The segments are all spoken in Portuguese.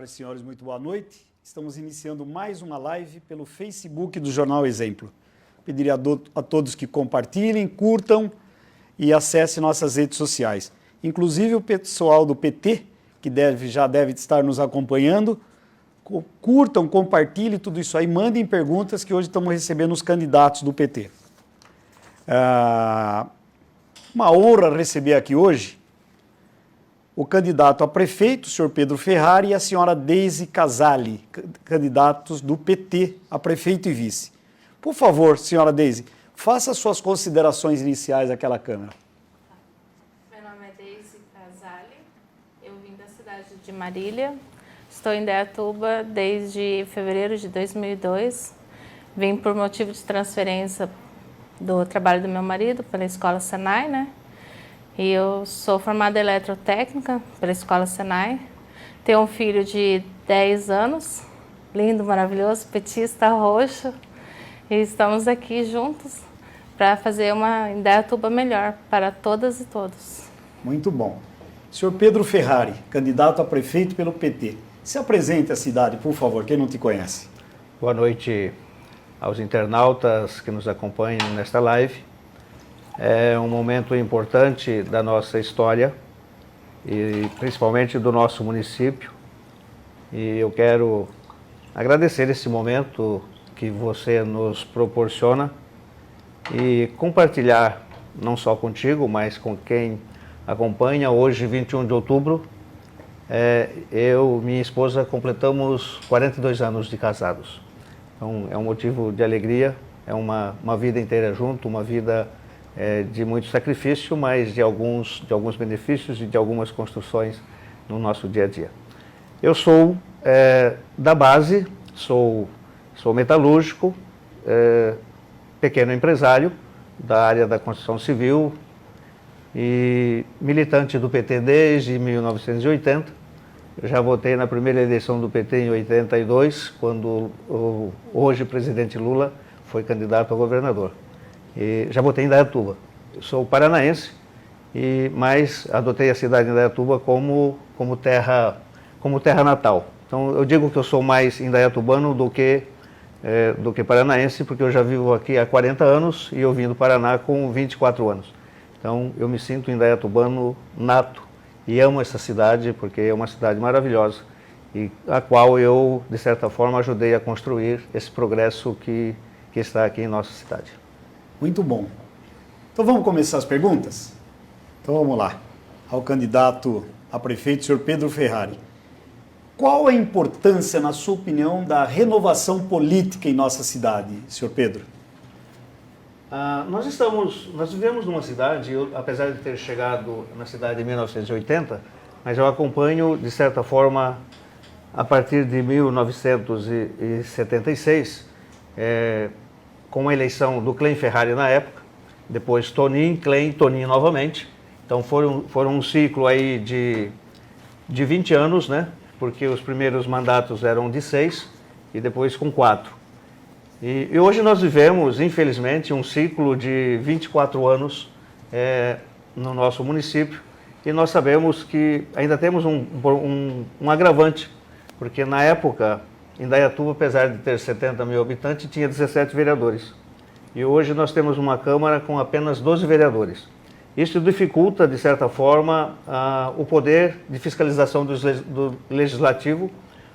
Senhoras e senhores, muito boa noite. Estamos iniciando mais uma live pelo Facebook do Jornal Exemplo. Pediria a todos que compartilhem, curtam e acessem nossas redes sociais. Inclusive o pessoal do PT, que já deve estar nos acompanhando, curtam, compartilhem tudo isso aí, mandem perguntas que hoje estamos recebendo os candidatos do PT. Uma honra receber aqui hoje o candidato a prefeito, o senhor Pedro Ferrari, e a senhora Deise Casale, candidatos do PT a prefeito e vice. Por favor, senhora Deise, faça suas considerações iniciais àquela Câmara. Meu nome é Deise Casale, eu vim da cidade de Marília, estou em Indaiatuba desde fevereiro de 2002, vim por motivo de transferência do trabalho do meu marido pela Escola Senai, né? E eu sou formada em eletrotécnica pela Escola Senai. Tenho um filho de 10 anos, lindo, maravilhoso, petista, roxo. E estamos aqui juntos para fazer uma Indaiatuba melhor para todas e todos. Muito bom. Senhor Pedro Ferrari, candidato a prefeito pelo PT. Se apresente à cidade, por favor, quem não te conhece. Boa noite aos internautas que nos acompanham nesta live. É um momento importante da nossa história e principalmente do nosso município. E eu quero agradecer esse momento que você nos proporciona e compartilhar, não só contigo, mas com quem acompanha. Hoje, 21 de outubro, eu e minha esposa completamos 42 anos de casados. Então, é um motivo de alegria, é uma vida inteira junto, uma vida de muito sacrifício, mas de alguns benefícios e de algumas construções no nosso dia a dia. Eu sou da base, sou metalúrgico, pequeno empresário da área da construção civil e militante do PT desde 1980. Eu já votei na primeira eleição do PT em 82, quando o hoje presidente Lula foi candidato a governador. E já votei em Indaiatuba. Eu sou paranaense, mas adotei a cidade de Indaiatuba como terra natal. Então eu digo que eu sou mais indaiatubano do que paranaense, porque eu já vivo aqui há 40 anos e eu vim do Paraná com 24 anos. Então eu me sinto indaiatubano nato e amo essa cidade porque é uma cidade maravilhosa e a qual eu, de certa forma, ajudei a construir esse progresso que está aqui em nossa cidade. Muito bom. Então vamos começar as perguntas? Então vamos lá. Ao candidato a prefeito, senhor Pedro Ferrari. Qual a importância, na sua opinião, da renovação política em nossa cidade, senhor Pedro? Nós vivemos numa cidade, apesar de ter chegado na cidade em 1980, mas eu acompanho, de certa forma, a partir de 1976, com a eleição do Clem Ferrari na época, depois Toninho, Clem, Toninho novamente. Então foram um ciclo aí de 20 anos, né? Porque os primeiros mandatos eram de 6 e depois com 4. E hoje nós vivemos, infelizmente, um ciclo de 24 anos no nosso município e nós sabemos que ainda temos um agravante, porque na época Indaiatuba, apesar de ter 70 mil habitantes, tinha 17 vereadores. E hoje nós temos uma Câmara com apenas 12 vereadores. Isso dificulta, de certa forma, o poder de fiscalização do Legislativo,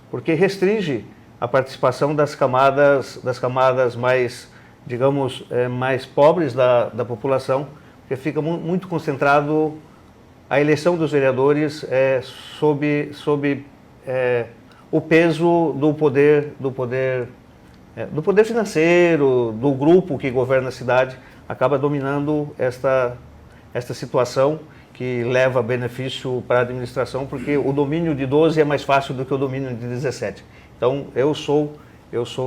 porque restringe a participação das camadas mais, digamos, mais pobres da população, porque fica muito concentrado a eleição dos vereadores sob o peso do poder financeiro, do grupo que governa a cidade, acaba dominando esta situação que leva benefício para a administração, porque o domínio de 12 é mais fácil do que o domínio de 17. Então, eu sou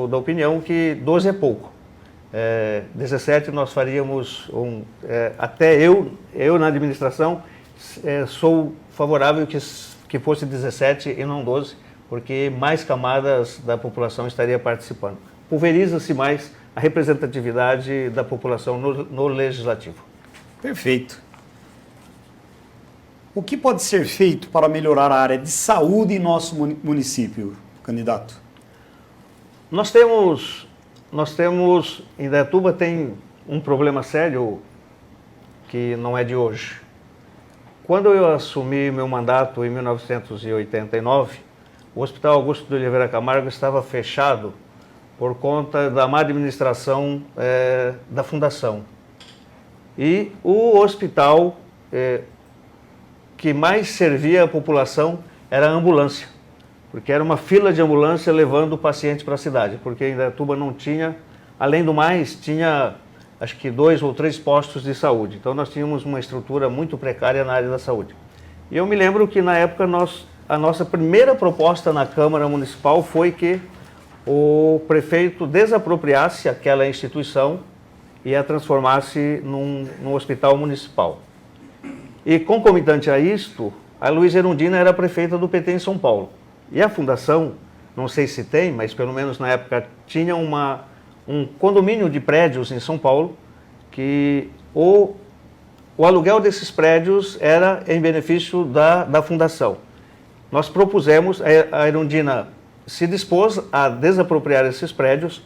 da opinião que 12 é pouco. 17 nós faríamos, até eu na administração, sou favorável que fosse 17 e não 12, porque mais camadas da população estaria participando. Pulveriza-se mais a representatividade da população no Legislativo. Perfeito. O que pode ser feito para melhorar a área de saúde em nosso município, candidato? Nós temos, Indaiatuba tem um problema sério que não é de hoje. Quando eu assumi meu mandato em 1989, o Hospital Augusto de Oliveira Camargo estava fechado por conta da má administração da fundação. E o hospital que mais servia a população era a ambulância, porque era uma fila de ambulância levando o paciente para a cidade, porque Indaiatuba não tinha, além do mais, tinha acho que 2 ou 3 postos de saúde. Então nós tínhamos uma estrutura muito precária na área da saúde. E eu me lembro que na época a nossa primeira proposta na Câmara Municipal foi que o prefeito desapropriasse aquela instituição e a transformasse num hospital municipal. E concomitante a isto, a Luísa Erundina era prefeita do PT em São Paulo. E a fundação, não sei se tem, mas pelo menos na época tinha um condomínio de prédios em São Paulo que o aluguel desses prédios era em benefício da fundação. Nós propusemos, a Erundina se dispôs a desapropriar esses prédios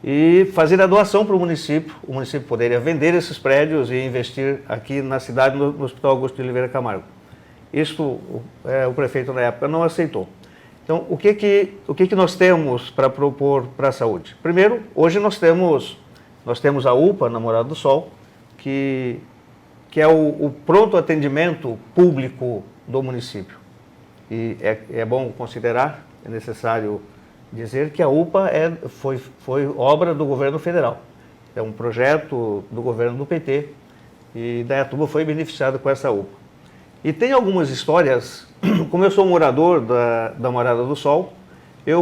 e fazer a doação para o município poderia vender esses prédios e investir aqui na cidade, no Hospital Augusto de Oliveira Camargo. Isso o prefeito na época não aceitou. Então, o que nós temos para propor para a saúde? Primeiro, hoje nós temos a UPA, na Morada do Sol, que é o pronto atendimento público do município. E é bom considerar, é necessário dizer que a UPA foi obra do governo federal. É um projeto do governo do PT e Indaiatuba foi beneficiado com essa UPA. E tem algumas histórias, como eu sou morador da Morada do Sol,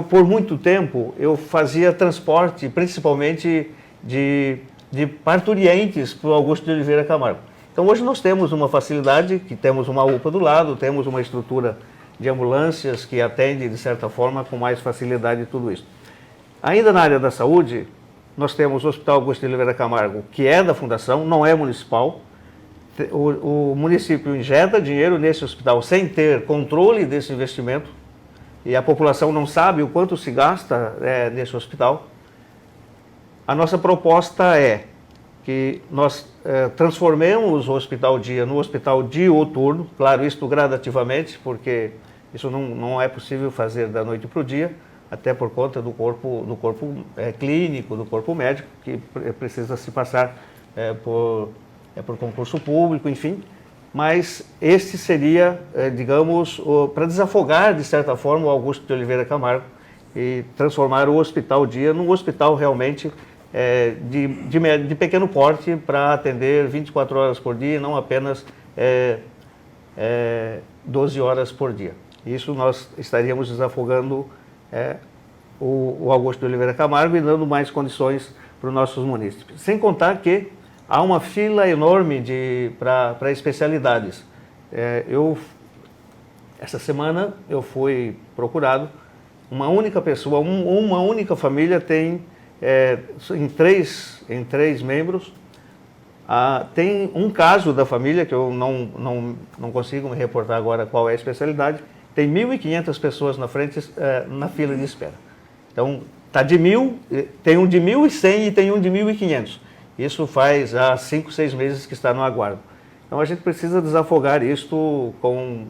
por muito tempo, eu fazia transporte, principalmente de parturientes para o Augusto de Oliveira Camargo. Então hoje nós temos uma facilidade, que temos uma UPA do lado, temos uma estrutura de ambulâncias que atende, de certa forma, com mais facilidade tudo isso. Ainda na área da saúde, nós temos o Hospital Augusto de Oliveira Camargo, que é da fundação, não é municipal. O município injeta dinheiro nesse hospital sem ter controle desse investimento e a população não sabe o quanto se gasta nesse hospital. A nossa proposta é que nós transformemos o Hospital Dia no Hospital Dioturno, claro, isto gradativamente, porque isso não é possível fazer da noite para o dia, até por conta do corpo clínico, do corpo médico, que precisa se passar por concurso público, enfim. Mas este seria, digamos, para desafogar, de certa forma, o Augusto de Oliveira Camargo e transformar o Hospital Dia num hospital realmente de pequeno porte para atender 24 horas por dia e não apenas 12 horas por dia. Isso nós estaríamos desafogando o Augusto de Oliveira Camargo e dando mais condições para os nossos munícipes. Sem contar que há uma fila enorme para especialidades. Essa semana eu fui procurado, uma única pessoa, uma única família tem em três membros, tem um caso da família, que eu não consigo me reportar agora qual é a especialidade, tem 1.500 pessoas na frente, na fila de espera. Então, tá de 1.000, tem um de 1.100 e tem um de 1.500. Isso faz já 5, 6 meses que está no aguardo. Então, a gente precisa desafogar isto com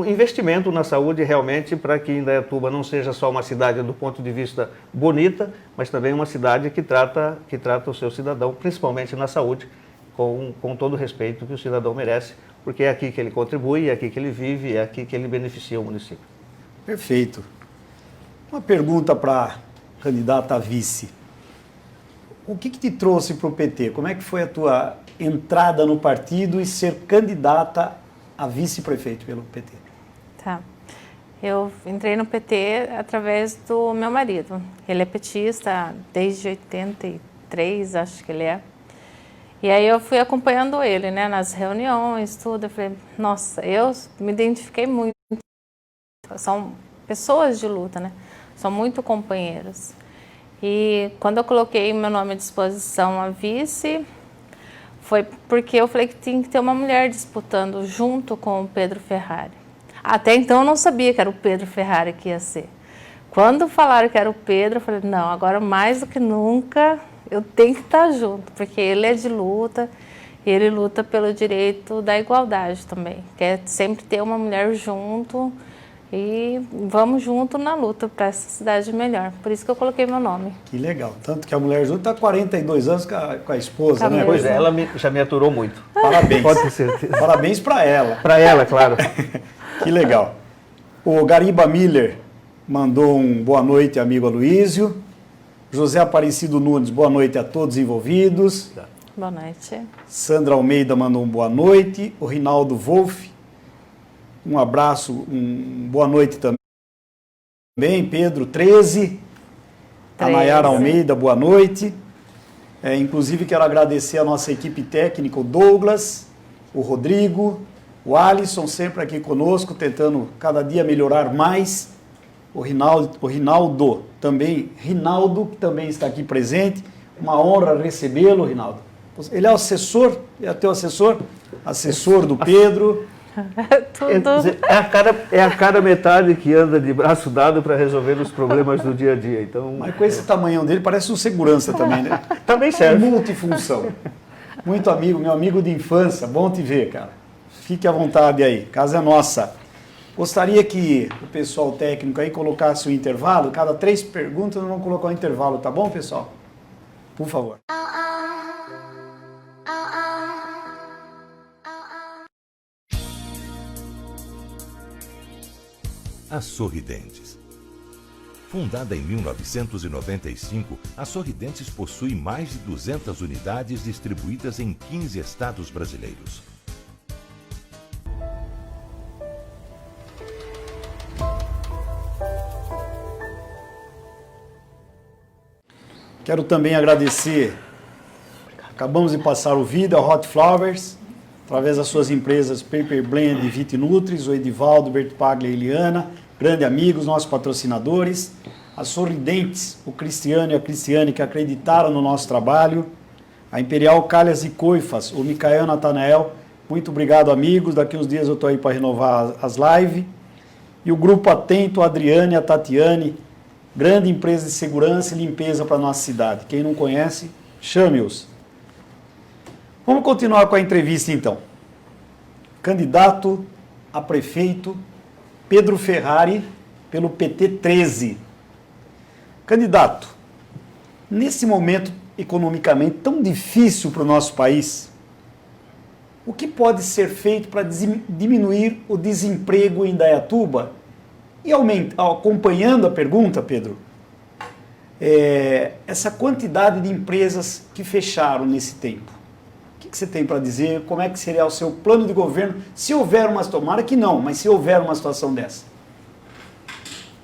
investimento na saúde realmente, para que Indaiatuba não seja só uma cidade do ponto de vista bonita, mas também uma cidade que trata o seu cidadão, principalmente na saúde, com todo o respeito que o cidadão merece, porque é aqui que ele contribui, é aqui que ele vive, é aqui que ele beneficia o município. Perfeito. Uma pergunta para a candidata a vice. O que te trouxe para o PT? Como é que foi a tua entrada no partido e ser candidata a vice-prefeito pelo PT? Tá. Eu entrei no PT através do meu marido. Ele é petista desde 83, acho que ele é. E aí eu fui acompanhando ele, né, nas reuniões, tudo. Eu falei, nossa, eu me identifiquei muito. São pessoas de luta, né? São muito companheiros. E quando eu coloquei meu nome à disposição a vice, foi porque eu falei que tinha que ter uma mulher disputando junto com o Pedro Ferrari. Até então eu não sabia que era o Pedro Ferrari que ia ser. Quando falaram que era o Pedro, eu falei, não, agora mais do que nunca eu tenho que estar junto, porque ele é de luta e ele luta pelo direito da igualdade também. Quer sempre ter uma mulher junto e vamos junto na luta para essa cidade melhor. Por isso que eu coloquei meu nome. Que legal. Tanto que a mulher junto está 42 anos com a esposa, né? Pois é, ela já me aturou muito. Parabéns. Pode ter certeza. Parabéns para ela. Para ela, claro. Que legal. O Gariba Miller mandou um boa noite, amigo Aloísio. José Aparecido Nunes, boa noite a todos envolvidos. Boa noite. Sandra Almeida mandou um boa noite. O Rinaldo Wolff, um abraço, boa noite também. Pedro 13. A Nayara Almeida, boa noite. Inclusive quero agradecer a nossa equipe técnica, o Douglas, o Rodrigo, o Alisson, sempre aqui conosco, tentando cada dia melhorar mais. O Rinaldo também, que também está aqui presente. Uma honra recebê-lo, Rinaldo. Ele é o assessor, é teu assessor? Assessor do Pedro. Tudo. É a cada metade que anda de braço dado para resolver os problemas do dia a dia. Então, mas com esse tamanhão dele, parece um segurança também, né? Também serve. Multifunção. Muito amigo, meu amigo de infância. Bom te ver, cara. Fique à vontade aí, casa é nossa. Gostaria que o pessoal técnico aí colocasse o intervalo. Cada 3 perguntas nós vamos colocar o intervalo, tá bom, pessoal? Por favor. A Sorridentes. Fundada em 1995, a Sorridentes possui mais de 200 unidades distribuídas em 15 estados brasileiros. Quero também agradecer, acabamos de passar o vídeo, a Hot Flowers, através das suas empresas Paper Blend e Vitinutris, o Edivaldo, Berto Paglia e Eliana, grandes amigos, nossos patrocinadores, as Sorridentes, o Cristiano e a Cristiane que acreditaram no nosso trabalho, a Imperial Calhas e Coifas, o Micael e Natanael, muito obrigado amigos, daqui uns dias eu estou aí para renovar as lives, e o Grupo Atento, a Adriane e a Tatiane, grande empresa de segurança e limpeza para a nossa cidade. Quem não conhece, chame-os. Vamos continuar com a entrevista então. Candidato a prefeito Pedro Ferrari, pelo PT 13. Candidato, nesse momento economicamente tão difícil para o nosso país, o que pode ser feito para diminuir o desemprego em Indaiatuba? E acompanhando a pergunta, Pedro, essa quantidade de empresas que fecharam nesse tempo, o que você tem para dizer? Como é que seria o seu plano de governo, se houver uma situação, tomara que não, mas se houver uma situação dessa?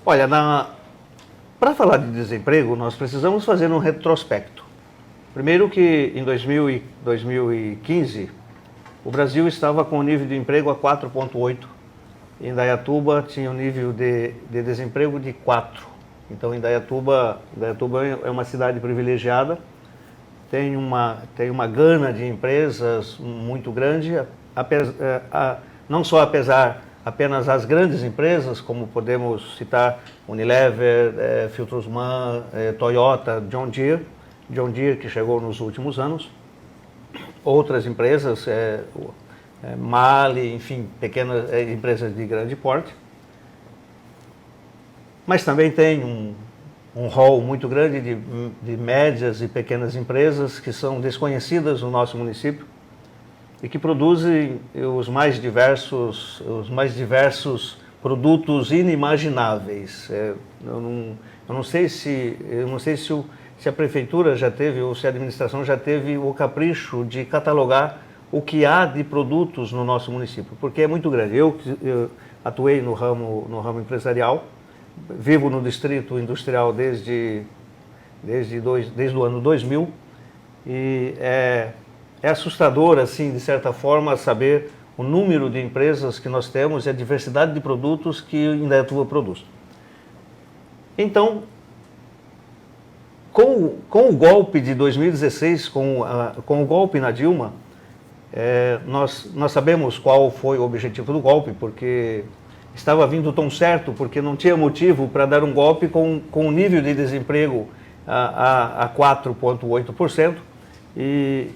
Olha, para falar de desemprego, nós precisamos fazer um retrospecto. Primeiro que em 2015, o Brasil estava com o nível de emprego a 4,8. Em Indaiatuba tinha um nível de desemprego de 4. Então Indaiatuba é uma cidade privilegiada, tem uma gana de empresas muito grande, não só apenas as grandes empresas, como podemos citar Unilever, Filtrosman, Toyota, John Deere que chegou nos últimos anos, outras empresas, Mali, enfim, pequenas empresas de grande porte. Mas também tem um rol muito grande de médias e pequenas empresas que são desconhecidas no nosso município e que produzem os mais diversos produtos inimagináveis. Eu não sei se a prefeitura já teve ou se a administração já teve o capricho de catalogar o que há de produtos no nosso município, porque é muito grande. Eu atuei no ramo empresarial, vivo no distrito industrial desde o ano 2000 e é assustador, assim, de certa forma, saber o número de empresas que nós temos e a diversidade de produtos que Indaiatuba produz. Então, com o golpe de 2016, com o golpe na Dilma, Nós sabemos qual foi o objetivo do golpe, porque estava vindo tão certo, porque não tinha motivo para dar um golpe com um nível de desemprego a 4,8% e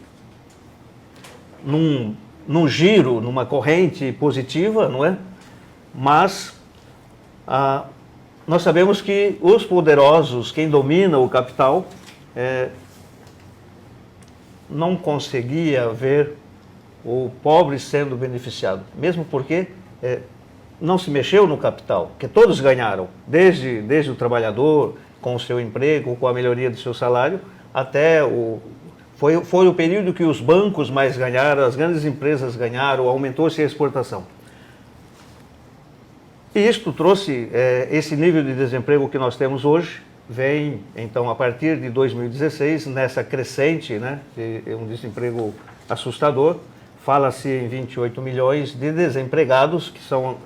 num giro, numa corrente positiva, não é? Mas nós sabemos que os poderosos, quem domina o capital, não conseguia ver o pobre sendo beneficiado, mesmo porque não se mexeu no capital, que todos ganharam, desde o trabalhador com o seu emprego, com a melhoria do seu salário, até foi o período que os bancos mais ganharam, as grandes empresas ganharam, aumentou-se a exportação. E isto trouxe esse nível de desemprego que nós temos hoje, vem então a partir de 2016, nessa crescente, né, um desemprego assustador. Fala-se em 28 milhões de desempregados, que são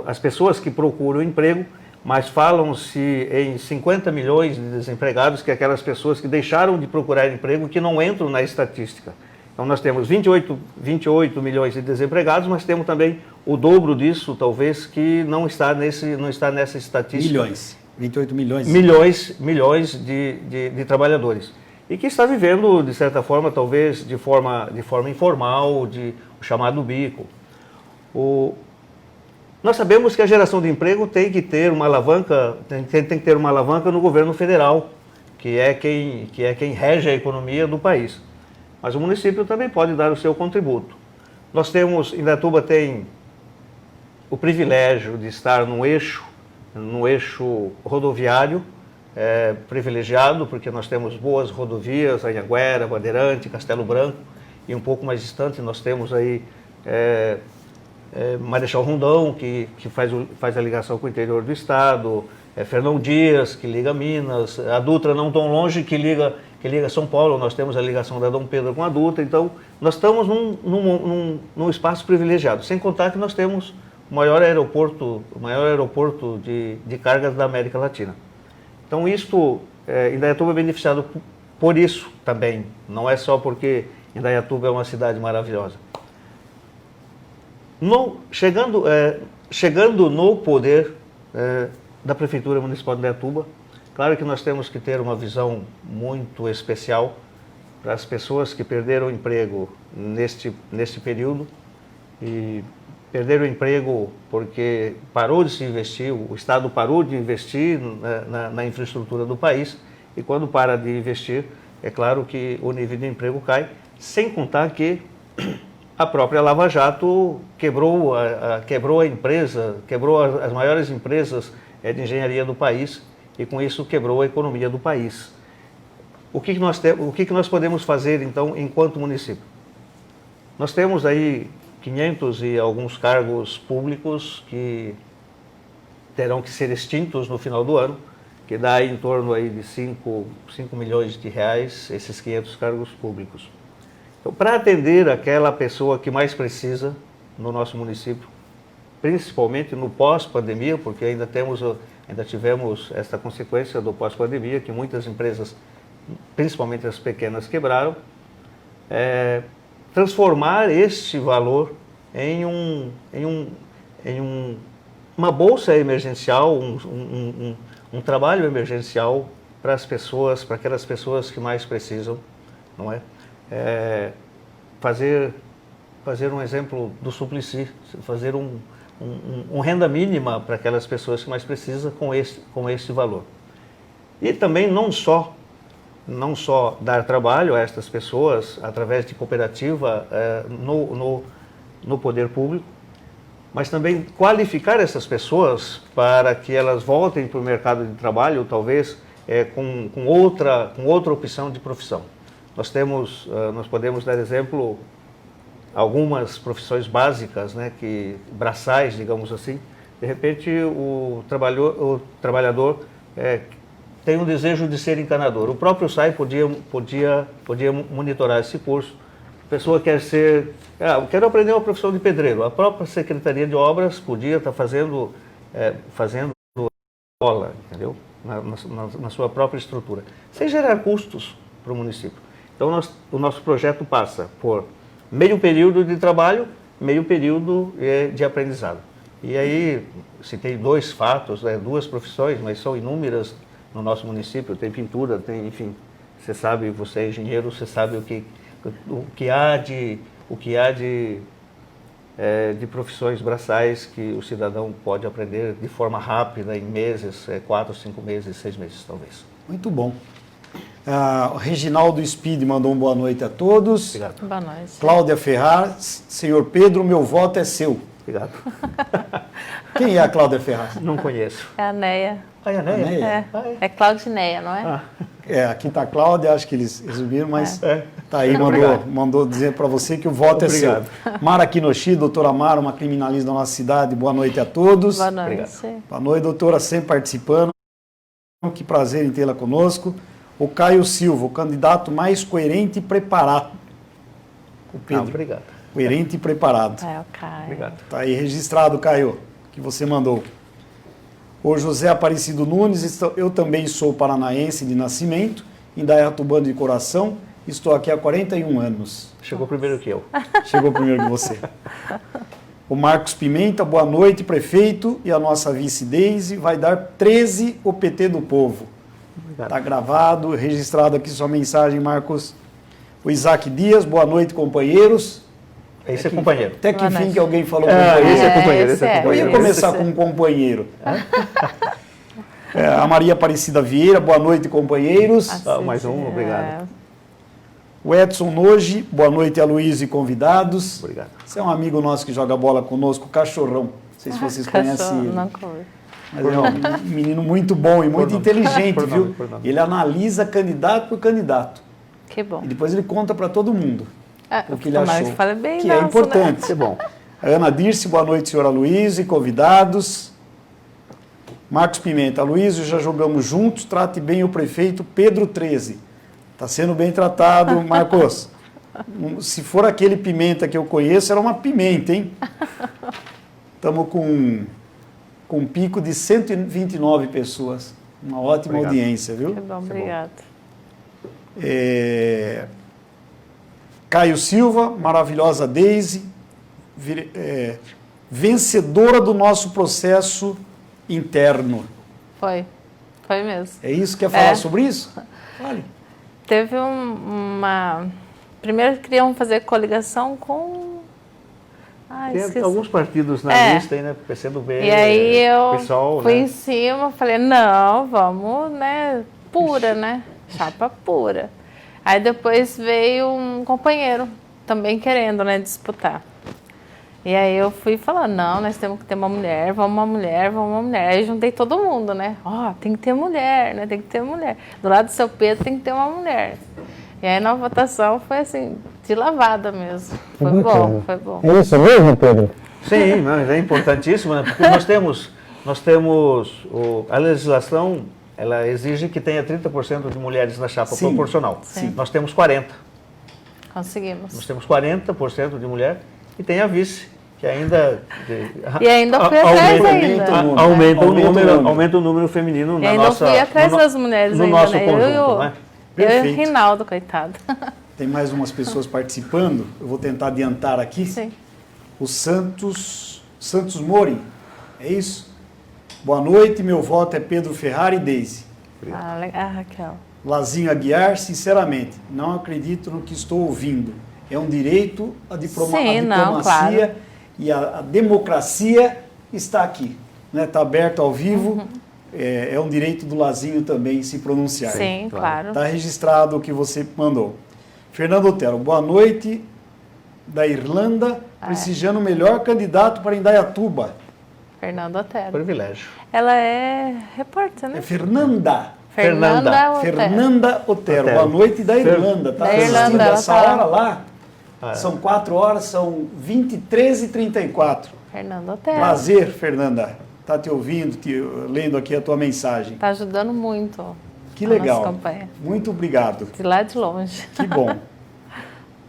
as pessoas que procuram emprego, mas falam-se em 50 milhões de desempregados, que é aquelas pessoas que deixaram de procurar emprego, que não entram na estatística. Então nós temos 28 milhões de desempregados, mas temos também o dobro disso, talvez, que não está nessa estatística. Milhões. 28 milhões. Milhões de trabalhadores. E que está vivendo, de certa forma, talvez de forma informal, o chamado bico. Nós sabemos que a geração de emprego tem que ter uma alavanca, tem que ter uma alavanca no governo federal, que é quem rege a economia do país. Mas o município também pode dar o seu contributo. Nós temos, Indaiatuba tem o privilégio de estar no eixo rodoviário, privilegiado, porque nós temos boas rodovias, Anhanguera, Bandeirante, Castelo Branco, e um pouco mais distante nós temos aí Marechal Rondão, que faz a ligação com o interior do estado, Fernão Dias, que liga Minas, a Dutra não tão longe, que liga São Paulo, nós temos a ligação da Dom Pedro com a Dutra, então nós estamos num espaço privilegiado, sem contar que nós temos o maior aeroporto de cargas da América Latina. Então, Indaiatuba é beneficiado por isso também, não é só porque Indaiatuba é uma cidade maravilhosa. Chegando no poder da Prefeitura Municipal de Indaiatuba, claro que nós temos que ter uma visão muito especial para as pessoas que perderam o emprego neste período, e perderam o emprego porque parou de se investir, o Estado parou de investir na infraestrutura do país, e quando para de investir, é claro que o nível de emprego cai, sem contar que a própria Lava Jato quebrou a empresa, quebrou as maiores empresas de engenharia do país, e com isso quebrou a economia do país. O que nós podemos fazer, então, enquanto município? Nós temos aí 500 e alguns cargos públicos que terão que ser extintos no final do ano, que dá em torno aí de 5 milhões de reais, esses 500 cargos públicos. Então, para atender aquela pessoa que mais precisa no nosso município, principalmente no pós-pandemia, porque ainda tivemos essa consequência do pós-pandemia, que muitas empresas, principalmente as pequenas, quebraram, transformar este valor em uma bolsa emergencial, um trabalho emergencial para aquelas pessoas que mais precisam, não é? Fazer um exemplo do Suplicy, fazer um renda mínima para aquelas pessoas que mais precisam com este valor. E também não só dar trabalho a estas pessoas através de cooperativa no poder público, mas também qualificar essas pessoas para que elas voltem para o mercado de trabalho, talvez com outra opção de profissão. Nós podemos dar exemplo, algumas profissões básicas, né, braçais, digamos assim. De repente, o trabalhador tem um desejo de ser encanador. O próprio SAI podia monitorar esse curso. A pessoa quer quero aprender uma profissão de pedreiro. A própria Secretaria de Obras podia estar fazendo aula, entendeu? Na sua própria estrutura, sem gerar custos para o município. Então, o nosso projeto passa por meio período de trabalho, meio período de aprendizado. E aí, citei 2 fatos, né, 2 profissões, mas são inúmeras no nosso município. Tem pintura, tem, enfim, você é engenheiro, você sabe o que há de profissões braçais que o cidadão pode aprender de forma rápida, em meses, 4, 5 meses, 6 meses, talvez. Muito bom. O Reginaldo Speed mandou uma boa noite a todos. Obrigado. Boa noite. Cláudia Ferraz, senhor Pedro, meu voto é seu. Obrigado. Quem é a Cláudia Ferraz? Não conheço. É a Neia. Ah, é a Neia? Neia? É Claudineia, não é? Aqui está a Cláudia, acho que eles resumiram, mas tá aí, Obrigado. mandou dizer para você que o voto Obrigado. é seu. Mara Kinoshi, doutora Mara, uma criminalista da nossa cidade, boa noite a todos. Boa noite. Obrigado. Boa noite, doutora, sempre participando. Que prazer em tê-la conosco. O Caio Silva, o candidato mais coerente e preparado. O Pedro. Obrigado. Coerente e preparado. É o Caio. Obrigado. Está aí registrado, Caio, que você mandou. O José Aparecido Nunes, eu também sou paranaense de nascimento, indaiatubano de coração, estou aqui há 41 anos. Chegou primeiro que eu. Chegou primeiro que você. O Marcos Pimenta, boa noite, prefeito, e a nossa vice Deise vai dar 13 o PT do povo. Obrigado. Está gravado, registrado aqui sua mensagem, Marcos. O Isaac Dias, boa noite, companheiros. Esse é companheiro. Até que Boa fim noite. que alguém falou Esse companheiro. é companheiro, esse é esse é. Eu companheiro. ia começar com um companheiro. A Maria Aparecida Vieira, boa noite, companheiros. Mais um, obrigado. O Edson Noji, boa noite, Aloysio e convidados. Obrigado. Você é um amigo nosso que joga bola conosco, Cachorrão. Não sei se vocês conhecem ele. Não conheço. Mas é um menino muito bom e muito nome. inteligente, Por nome, viu? por nome. Ele analisa candidato por candidato. Que bom. E depois ele conta para todo mundo o que ele tomara achou. que fale bem que é nosso, importante. né? Que bom. A Ana Dirce, boa noite, senhor Aloysio e convidados. Marcos Pimenta, Aloysio, já jogamos juntos, trate bem o prefeito Pedro 13. Está sendo bem tratado, Marcos. Se for aquele Pimenta que eu conheço, era uma pimenta, hein? Estamos com um pico de 129 pessoas. Uma ótima Obrigado. audiência, viu? Que bom, obrigado. Caio Silva, maravilhosa Deise, vencedora do nosso processo interno. Foi mesmo. É isso? Quer falar sobre isso? Fale. Teve uma... Primeiro queriam fazer coligação com... Tem esqueci. alguns partidos na É. lista aí, né? PCdoB, E aí eu PSOL, fui né? em cima, falei, não, vamos, né, pura, né, chapa pura. Aí depois veio um companheiro também querendo, né, disputar. E aí eu fui falando, não, nós temos que ter uma mulher, vamos uma mulher, vamos uma mulher. Aí juntei todo mundo, né, tem que ter mulher, né, tem que ter mulher. Do lado do seu Pedro tem que ter uma mulher. E aí na votação foi assim, de lavada mesmo. Foi bom, foi bom. É isso mesmo, Pedro? Sim, mas é importantíssimo, né? Porque nós temos a legislação, ela exige que tenha 30% de mulheres na chapa Sim, proporcional. sim. Nós temos 40%. Conseguimos. Nós temos 40% de mulher e tem a vice, que ainda... E ainda fui atrás ainda. Aumenta o número feminino E na ainda nossa... fui atrás no, das mulheres no ainda, nosso né? conjunto, né? Eu e o Perfeito. Rinaldo, coitado. Tem mais umas pessoas participando. Eu vou tentar adiantar aqui. Sim. O Santos Mori. É isso? Boa noite, meu voto é Pedro Ferrari e Deise. Raquel. Lazinho Aguiar, sinceramente, não acredito no que estou ouvindo. É um direito, a Sim, não, diplomacia claro. e a democracia está aqui. Está aberto ao vivo. Uhum. É um direito do Lazinho também se pronunciar. Sim, claro. Está registrado o que você mandou. Fernando Otero, boa noite, da Irlanda, prestigiando o melhor candidato para Indaiatuba. Fernando Otero. Privilégio. Ela é repórter, né? É Fernanda. Fernanda Otero. Fernanda Otero. Boa noite da Irlanda. Está Da assistindo Irlanda, ela essa tá hora lá? é. São 4 horas, são 23h34. Fernando Otero. Prazer, Fernanda. Está te ouvindo, lendo aqui a tua mensagem. Está ajudando muito. Que a legal. nossa campanha. Muito obrigado. De lá de longe. Que bom.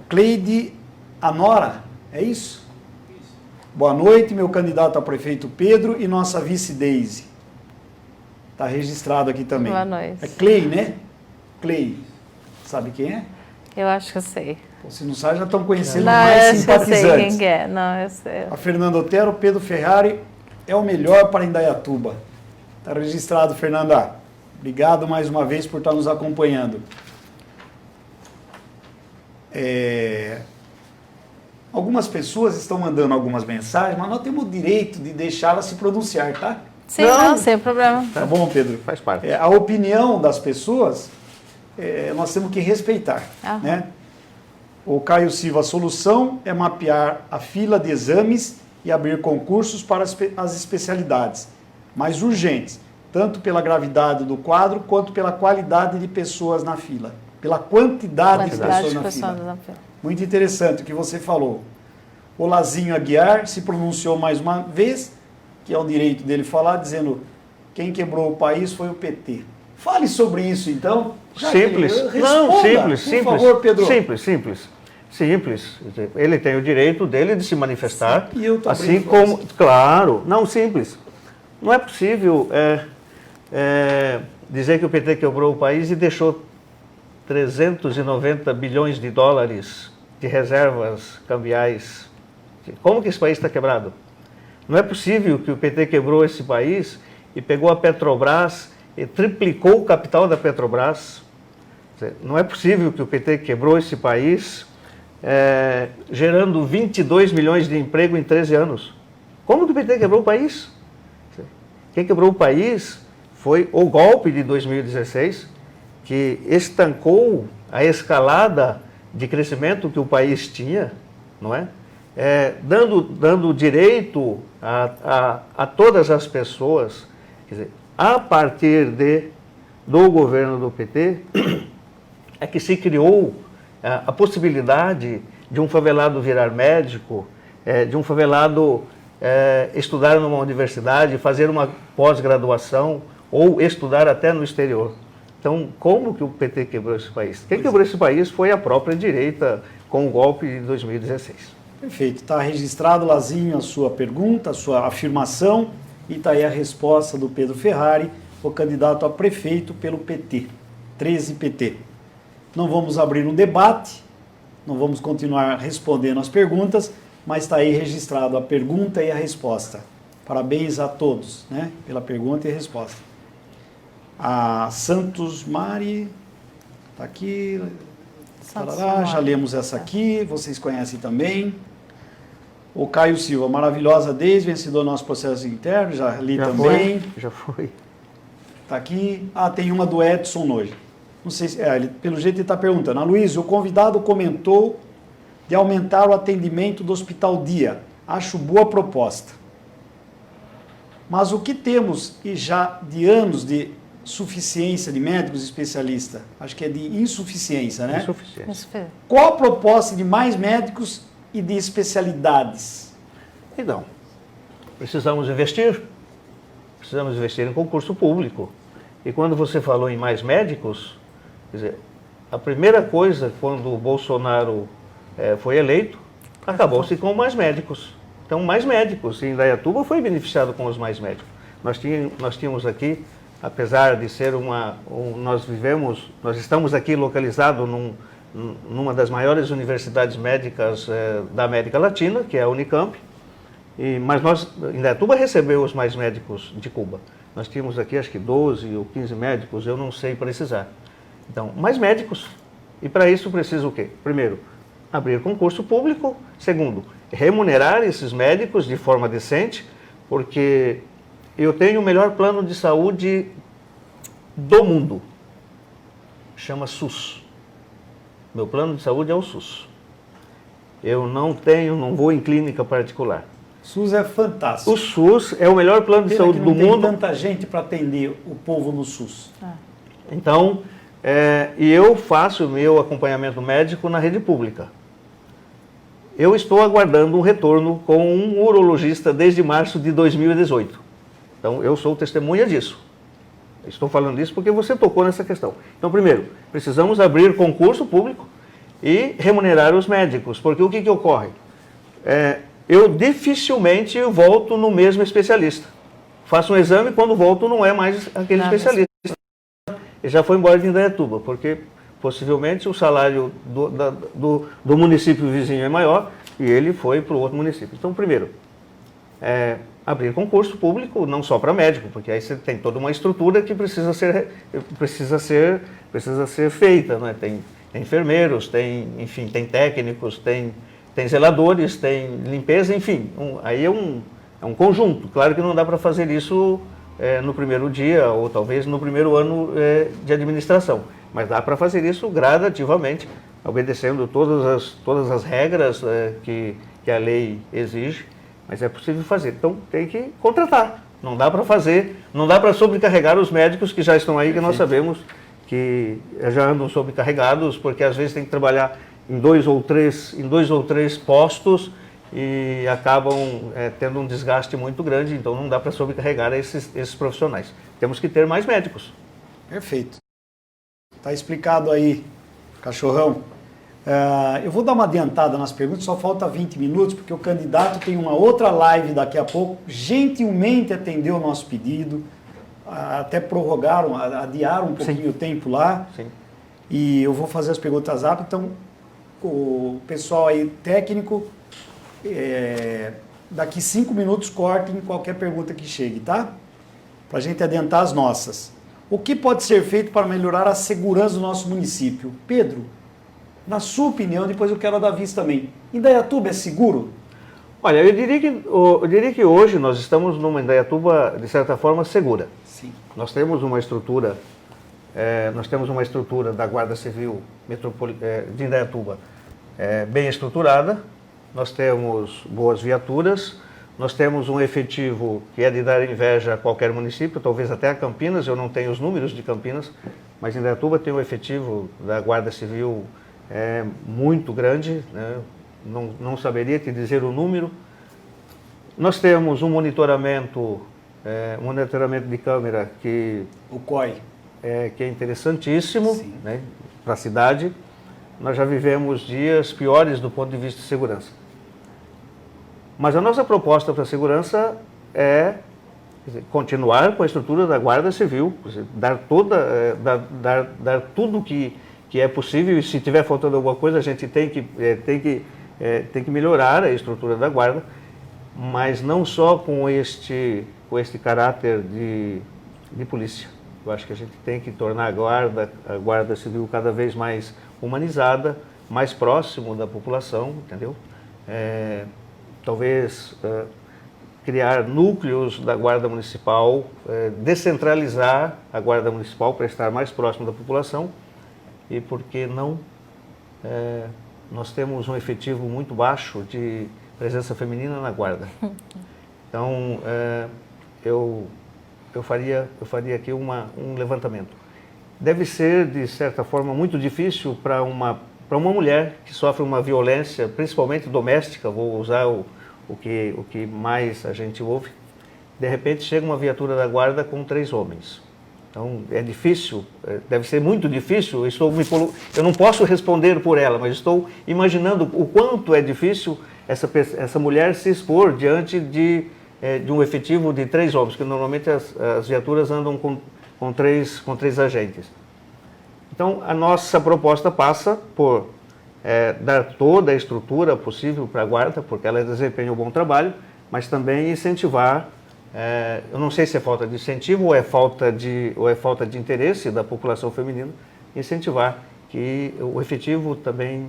Cleide Anora, é isso? Boa noite, meu candidato a prefeito Pedro e nossa vice Deise. Está registrado aqui também. Boa noite. É Clay, né? Clay. Sabe quem é? Eu acho que eu sei. Se não sabe, já estão conhecendo Não, mais eu acho que eu sei simpatizantes. quem que é. Não, eu sei. A Fernanda Otero, Pedro Ferrari é o melhor para Indaiatuba. Está registrado, Fernanda. Obrigado mais uma vez por estar nos acompanhando. Algumas pessoas estão mandando algumas mensagens, mas nós temos o direito de deixá-las se pronunciar, tá? Sim, não, sem problema. Tá bom, Pedro? Faz parte. A opinião das pessoas, nós temos que respeitar, Aham. né? O Caio Silva, a solução é mapear a fila de exames e abrir concursos para as especialidades mais urgentes, tanto pela gravidade do quadro, quanto pela qualidade de pessoas na fila, pela quantidade de pessoas na fila. na fila. Muito interessante o que você falou. O Lazinho Aguiar se pronunciou mais uma vez, que é o direito dele falar, dizendo quem quebrou o país foi o PT. Fale sobre isso, então. Simples. Responda, Não, simples, por simples. favor, Pedro. Simples. Ele tem o direito dele de se manifestar. E eu também assim faço como, isso. claro, não simples. Não é possível dizer que o PT quebrou o país e deixou 390 bilhões de dólares de reservas cambiais. Como que esse país está quebrado? Não é possível que o PT quebrou esse país e pegou a Petrobras e triplicou o capital da Petrobras. Não é possível que o PT quebrou esse país gerando 22 milhões de emprego em 13 anos. Como que o PT quebrou o país? Quem quebrou o país foi o golpe de 2016, que estancou a escalada de crescimento que o país tinha, não é? Dando direito a todas as pessoas, quer dizer, a partir do governo do PT, é que se criou a possibilidade de um favelado virar médico, de um favelado estudar numa universidade, fazer uma pós-graduação ou estudar até no exterior. Então, como que o PT quebrou esse país? Quem quebrou esse país foi a própria direita com o golpe de 2016. Perfeito. Está registrado, Lazinho, a sua pergunta, a sua afirmação, e está aí a resposta do Pedro Ferrari, o candidato a prefeito pelo PT, 13 PT. Não vamos abrir um debate, não vamos continuar respondendo as perguntas, mas está aí registrado a pergunta e a resposta. Parabéns a todos, né, pela pergunta e a resposta. A Santos Mari está aqui. Tarará, já lemos essa aqui, vocês conhecem também. O Caio Silva, maravilhosa desde vencedor do nosso processo interno, já li também. Já foi. Está aqui. Tem uma do Edson hoje. Não sei se pelo jeito ele está perguntando. Aloysio, o convidado comentou de aumentar o atendimento do Hospital Dia. Acho boa proposta. Mas o que temos e já de anos de suficiência de médicos especialistas? Acho que é de insuficiência, né? Insuficiência. Qual a proposta de mais médicos e de especialidades? Então, precisamos investir em concurso público. E quando você falou em mais médicos, quer dizer, a primeira coisa, quando o Bolsonaro foi eleito, acabou-se com mais médicos. Então, mais médicos. E Indaiatuba foi beneficiado com os mais médicos. Nós tínhamos aqui, apesar de ser nós estamos aqui localizados numa das maiores universidades médicas da América Latina, que é a Unicamp, mas Indaiatuba recebeu os mais médicos de Cuba. Nós tínhamos aqui acho que 12 ou 15 médicos, eu não sei precisar. Então, mais médicos. E para isso precisa o quê? Primeiro, abrir concurso público. Segundo, remunerar esses médicos de forma decente, porque eu tenho o melhor plano de saúde do mundo. Chama SUS. Meu plano de saúde é o SUS. Eu não vou em clínica particular. SUS é fantástico. O SUS é o melhor plano de saúde do mundo. Tem tanta gente para atender o povo no SUS. Então, e eu faço o meu acompanhamento médico na rede pública. Eu estou aguardando um retorno com um urologista desde março de 2018. Então, eu sou testemunha disso. Estou falando isso porque você tocou nessa questão. Então, primeiro, precisamos abrir concurso público e remunerar os médicos, porque o que ocorre? Eu dificilmente volto no mesmo especialista. Faço um exame, quando volto não é mais aquele especialista. Ele já foi embora de Indaiatuba, por possivelmente o salário do município vizinho é maior e ele foi para o outro município. Então, primeiro, abrir concurso público não só para médico, porque aí você tem toda uma estrutura que precisa ser feita, né? Tem enfermeiros, enfim, tem técnicos, tem zeladores, tem limpeza, enfim, aí é um conjunto. Claro que não dá para fazer isso no primeiro dia ou talvez no primeiro ano de administração, mas dá para fazer isso gradativamente, obedecendo todas as regras que a lei exige, mas é possível fazer. Então tem que contratar, não dá para fazer, não dá para sobrecarregar os médicos que já estão aí, que nós sabemos que já andam sobrecarregados, porque às vezes tem que trabalhar em dois ou três postos e acabam tendo um desgaste muito grande, então não dá para sobrecarregar esses profissionais. Temos que ter mais médicos. Perfeito. Está explicado aí, Cachorrão. Eu vou dar uma adiantada nas perguntas, só falta 20 minutos, porque o candidato tem uma outra live daqui a pouco, gentilmente atendeu o nosso pedido, até prorrogaram, adiaram um pouquinho o tempo lá. Sim. E eu vou fazer as perguntas rápidas, então o pessoal aí técnico, daqui 5 minutos cortem qualquer pergunta que chegue, tá? Para a gente adiantar as nossas. O que pode ser feito para melhorar a segurança do nosso município? Pedro, na sua opinião, depois eu quero a da Viz também. Indaiatuba é seguro? Olha, eu diria que hoje nós estamos numa Indaiatuba, de certa forma, segura. Sim. Nós temos uma estrutura da Guarda Civil de Indaiatuba bem estruturada, nós temos boas viaturas, nós temos um efetivo que é de dar inveja a qualquer município, talvez até a Campinas, eu não tenho os números de Campinas, mas Indaiatuba tem um efetivo da Guarda Civil muito grande, né? Não saberia te dizer o número. Nós temos um monitoramento de câmera O COI. que é interessantíssimo, Sim. né, para a cidade. Nós já vivemos dias piores do ponto de vista de segurança. Mas a nossa proposta para a segurança é continuar com a estrutura da Guarda Civil, dar tudo que é possível, e se tiver faltando alguma coisa, a gente tem que melhorar a estrutura da Guarda, mas não só com este caráter de polícia. Eu acho que a gente tem que tornar a Guarda Civil cada vez mais humanizada, mais próximo da população, entendeu? Talvez criar núcleos da Guarda Municipal, descentralizar a Guarda Municipal para estar mais próximo da população. E por que não? Nós temos um efetivo muito baixo de presença feminina na Guarda. Então, eu faria aqui um levantamento. Deve ser, de certa forma, muito difícil para uma mulher que sofre uma violência, principalmente doméstica, vou usar o que mais a gente ouve. De repente chega uma viatura da Guarda com 3 homens. Então, é difícil, deve ser muito difícil, eu não posso responder por ela, mas estou imaginando o quanto é difícil essa mulher se expor diante de um efetivo de 3 homens, que normalmente as viaturas andam com três agentes. Então, a nossa proposta passa por dar toda a estrutura possível para a Guarda, porque ela desempenha um bom trabalho, mas também incentivar. Eu não sei se é falta de incentivo ou é falta de interesse da população feminina, incentivar que o efetivo também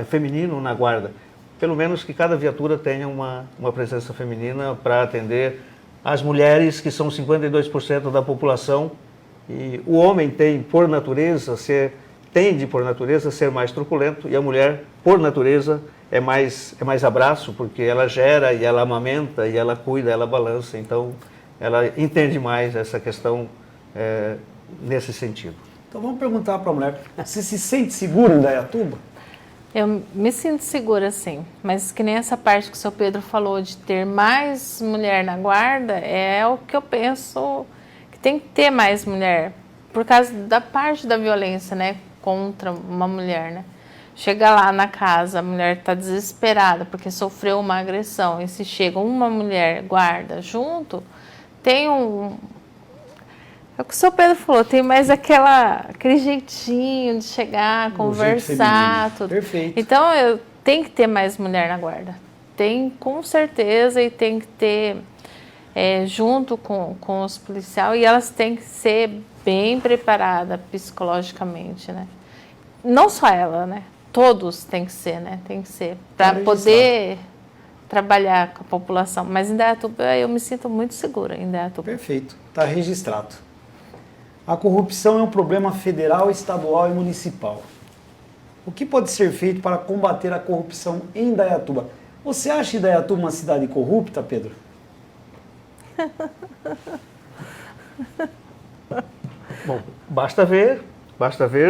feminino na Guarda, pelo menos que cada viatura tenha uma presença feminina para atender as mulheres, que são 52% da população, e o homem tende por natureza ser mais truculento, e a mulher, por natureza, é mais abraço, porque ela gera e ela amamenta e ela cuida, ela balança, então ela entende mais essa questão nesse sentido. Então vamos perguntar para a mulher, você se sente segura em Indaiatuba? Eu me sinto segura, sim, mas que nem essa parte que o seu Pedro falou de ter mais mulher na Guarda, é o que eu penso que tem que ter mais mulher, por causa da parte da violência, né, contra uma mulher, né? Chega lá na casa, a mulher está desesperada porque sofreu uma agressão, e se chega uma mulher guarda junto, tem É o que o seu Pedro falou, tem mais aquele jeitinho de chegar, conversar, tudo. Perfeito. Então, tem que ter mais mulher na guarda. Tem, com certeza, e tem que ter junto com os policiais, e elas têm que ser bem preparadas psicologicamente, né? Não só ela, né? Todos têm que ser, né? Tem que ser, para poder trabalhar com a população. Mas em Indaiatuba eu me sinto muito segura em Indaiatuba. Perfeito, está registrado. A corrupção é um problema federal, estadual e municipal. O que pode ser feito para combater a corrupção em Indaiatuba? Você acha Indaiatuba uma cidade corrupta, Pedro? Bom, basta ver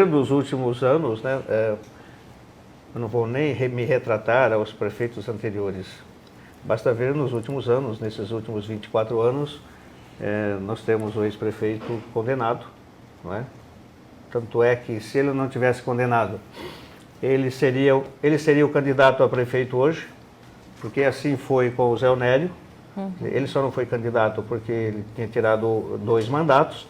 dos últimos anos, né? Eu não vou nem me retratar aos prefeitos anteriores. Basta ver nos últimos anos, nesses últimos 24 anos, nós temos o ex-prefeito condenado, não é? Tanto é que se ele não tivesse condenado, ele seria o candidato a prefeito hoje, porque assim foi com o Zé Onélio. Ele só não foi candidato porque ele tinha tirado 2 mandatos,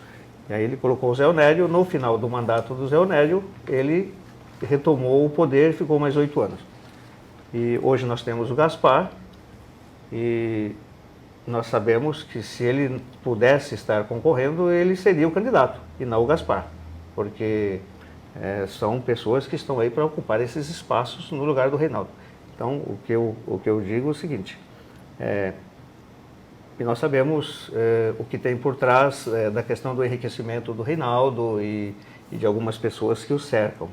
e aí ele colocou o Zé Onélio. No final do mandato do Zé Onélio, ele retomou o poder e ficou mais 8 anos. E hoje nós temos o Gaspar, e nós sabemos que se ele pudesse estar concorrendo, ele seria o candidato, e não o Gaspar, porque são pessoas que estão aí para ocupar esses espaços no lugar do Reinaldo. Então, o que eu digo é o seguinte, e nós sabemos o que tem por trás da questão do enriquecimento do Reinaldo e de algumas pessoas que o cercam.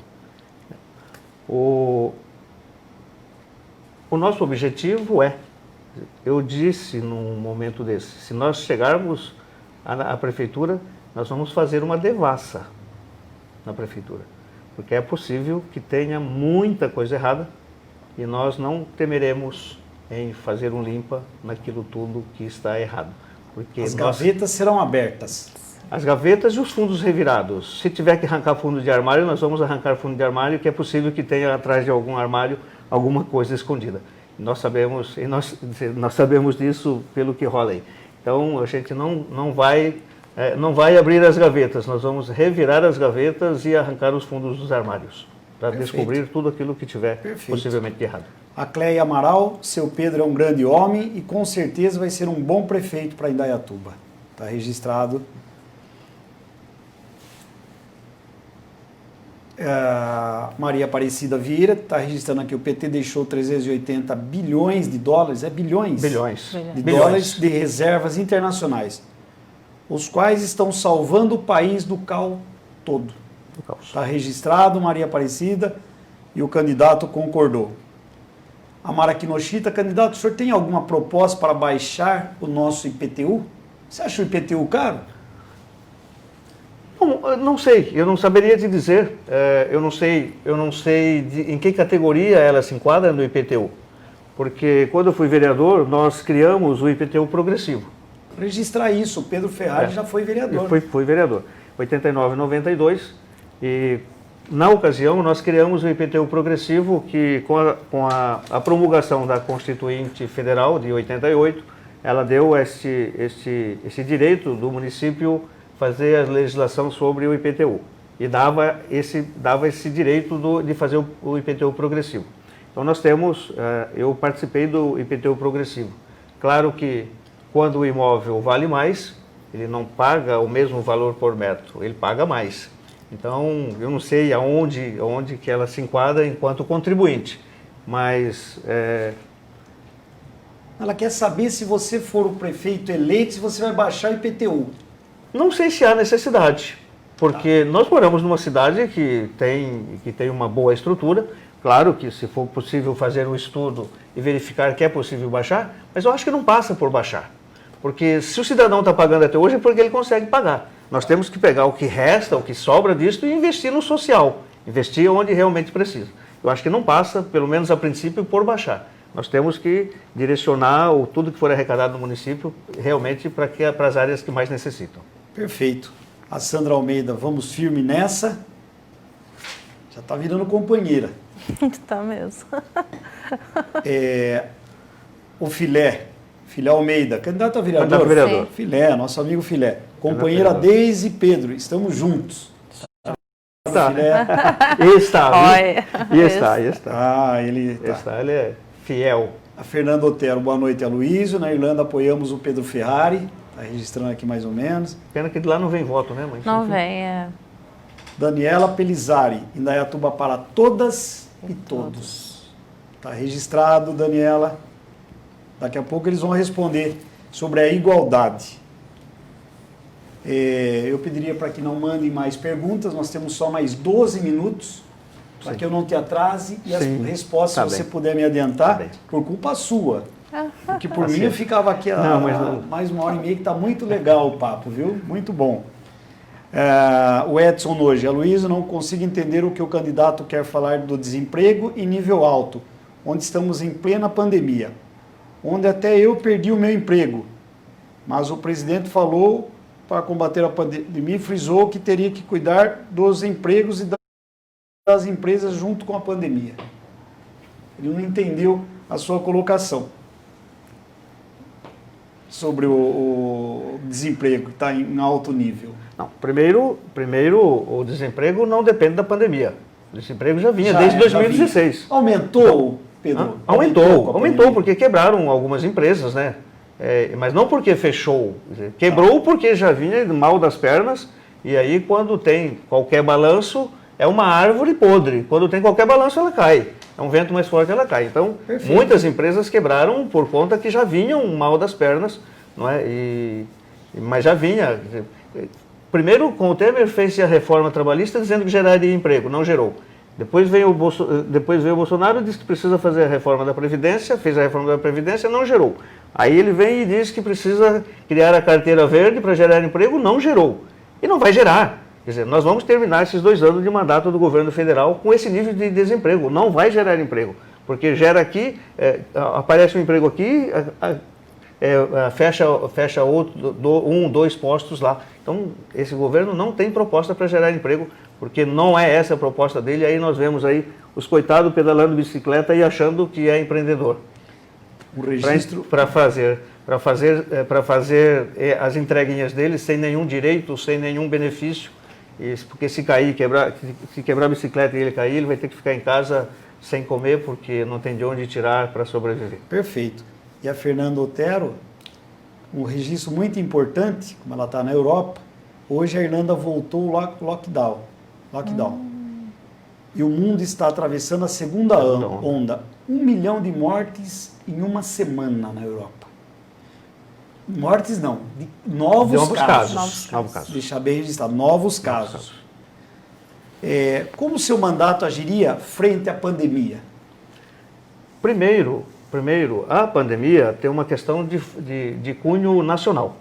O nosso objetivo eu disse num momento desse, se nós chegarmos à prefeitura, nós vamos fazer uma devassa na prefeitura, porque é possível que tenha muita coisa errada e nós não temeremos em fazer um limpa naquilo tudo que está errado. Porque as gavetas serão abertas. As gavetas e os fundos revirados. Se tiver que arrancar fundo de armário, nós vamos arrancar fundo de armário, que é possível que tenha atrás de algum armário alguma coisa escondida. Nós sabemos disso pelo que rola aí. Então a gente não vai abrir as gavetas, nós vamos revirar as gavetas e arrancar os fundos dos armários, para descobrir tudo aquilo que tiver possivelmente de errado. A Cleia Amaral, seu Pedro é um grande homem e com certeza vai ser um bom prefeito para Indaiatuba. Está registrado. Maria Aparecida Vieira está registrando aqui, o PT deixou 380 bilhões de dólares, bilhões? Bilhões. De dólares de reservas internacionais, os quais estão salvando o país do caos todo. Está registrado, Maria Aparecida, e o candidato concordou. A Mara Kinoshita, candidato, o senhor tem alguma proposta para baixar o nosso IPTU? Você acha o IPTU caro? Bom, não sei, eu não saberia te dizer, eu não sei em que categoria ela se enquadra no IPTU, porque quando eu fui vereador, nós criamos o IPTU progressivo. Registrar isso, o Pedro Ferrari já foi vereador. Fui vereador, 89 e 92, e na ocasião nós criamos o IPTU progressivo, que com a promulgação da Constituinte Federal de 88, ela deu esse direito do município fazer a legislação sobre o IPTU e dava esse direito de fazer o IPTU progressivo. Então nós temos, eu participei do IPTU progressivo. Claro que quando o imóvel vale mais, ele não paga o mesmo valor por metro, ele paga mais. Então eu não sei aonde que ela se enquadra enquanto contribuinte, mas... Ela quer saber se você for o prefeito eleito, se você vai baixar o IPTU. Não sei se há necessidade, porque nós moramos numa cidade que tem uma boa estrutura. Claro que se for possível fazer um estudo e verificar que é possível baixar, mas eu acho que não passa por baixar. Porque se o cidadão está pagando até hoje é porque ele consegue pagar. Nós temos que pegar o que resta, o que sobra disso e investir no social, investir onde realmente precisa. Eu acho que não passa, pelo menos a princípio, por baixar. Nós temos que direcionar tudo que for arrecadado no município realmente para as áreas que mais necessitam. Perfeito. A Sandra Almeida, vamos firme nessa. Já está virando companheira. Tá mesmo. O Filé Almeida, candidato a vereador. Candidato a vereador. Filé, nosso amigo Filé. Companheira Deise e Pedro, estamos juntos. Está. Filé. Está, Olha, está. Ah, ele tá. Está, ele é fiel. A Fernanda Otero, boa noite, Aloysio. Na Irlanda apoiamos o Pedro Ferrari, está registrando aqui mais ou menos. Pena que de lá não vem voto, né, mãe? não vem, Daniela Pelizari, Indaiatuba para todas e todos. Está registrado, Daniela. Daqui a pouco eles vão responder sobre a igualdade. Eu pediria para que não mandem mais perguntas, nós temos só mais 12 minutos, para que eu não te atrase e as Sim. respostas, Tá se você bem. puder me adiantar, Tá bem. por culpa sua. Porque por Tá mim eu certo. ficava aqui Não, mas não. mais 1h30, que está muito legal o papo, viu? Muito bom. O Edson hoje, Aloysio, não consigo entender o que o candidato quer falar do desemprego em nível alto, onde estamos em plena pandemia, onde até eu perdi o meu emprego, mas o presidente falou para combater a pandemia e frisou que teria que cuidar dos empregos e das empresas junto com a pandemia. Ele não entendeu a sua colocação sobre o desemprego que está em alto nível. Não, primeiro, o desemprego não depende da pandemia. O desemprego já vinha Já desde já 2016. vinha. Aumentou, Pedro? Ah, com a aumentou pandemia? porque quebraram algumas empresas, né? Mas não porque fechou. Quer dizer, quebrou porque já vinha mal das pernas, e aí quando tem qualquer balanço, é uma árvore podre. Quando tem qualquer balanço, ela cai. É um vento mais forte, ela cai. Então, Perfeito. muitas empresas quebraram por conta que já vinham mal das pernas, não é? Mas já vinha. Quer dizer, primeiro, com o Temer, fez a reforma trabalhista dizendo que geraria emprego, não gerou. Depois veio o Bolsonaro e disse que precisa fazer a reforma da Previdência, fez a reforma da Previdência, não gerou. Aí ele vem e diz que precisa criar a carteira verde para gerar emprego, não gerou. E não vai gerar. Quer dizer, nós vamos terminar esses 2 anos de mandato do governo federal com esse nível de desemprego. Não vai gerar emprego. Porque gera aqui, aparece um emprego aqui, fecha outro, 2 postos lá. Então, esse governo não tem proposta para gerar emprego, porque não é essa a proposta dele. Aí nós vemos aí os coitados pedalando bicicleta e achando que é empreendedor. O registro... Para fazer as entreguinhas deles sem nenhum direito, sem nenhum benefício. Porque se quebrar a bicicleta e ele cair, ele vai ter que ficar em casa sem comer, porque não tem de onde tirar para sobreviver. Perfeito. E a Fernanda Otero, um registro muito importante, como ela está na Europa, hoje a Irlanda voltou ao lockdown. E o mundo está atravessando a segunda onda. 1 milhão de mortes em uma semana na Europa. Mortes não, de novos casos. Novos casos. Deixar bem registrado, novos casos. Como o seu mandato agiria frente à pandemia? Primeiro, a pandemia tem uma questão de cunho nacional.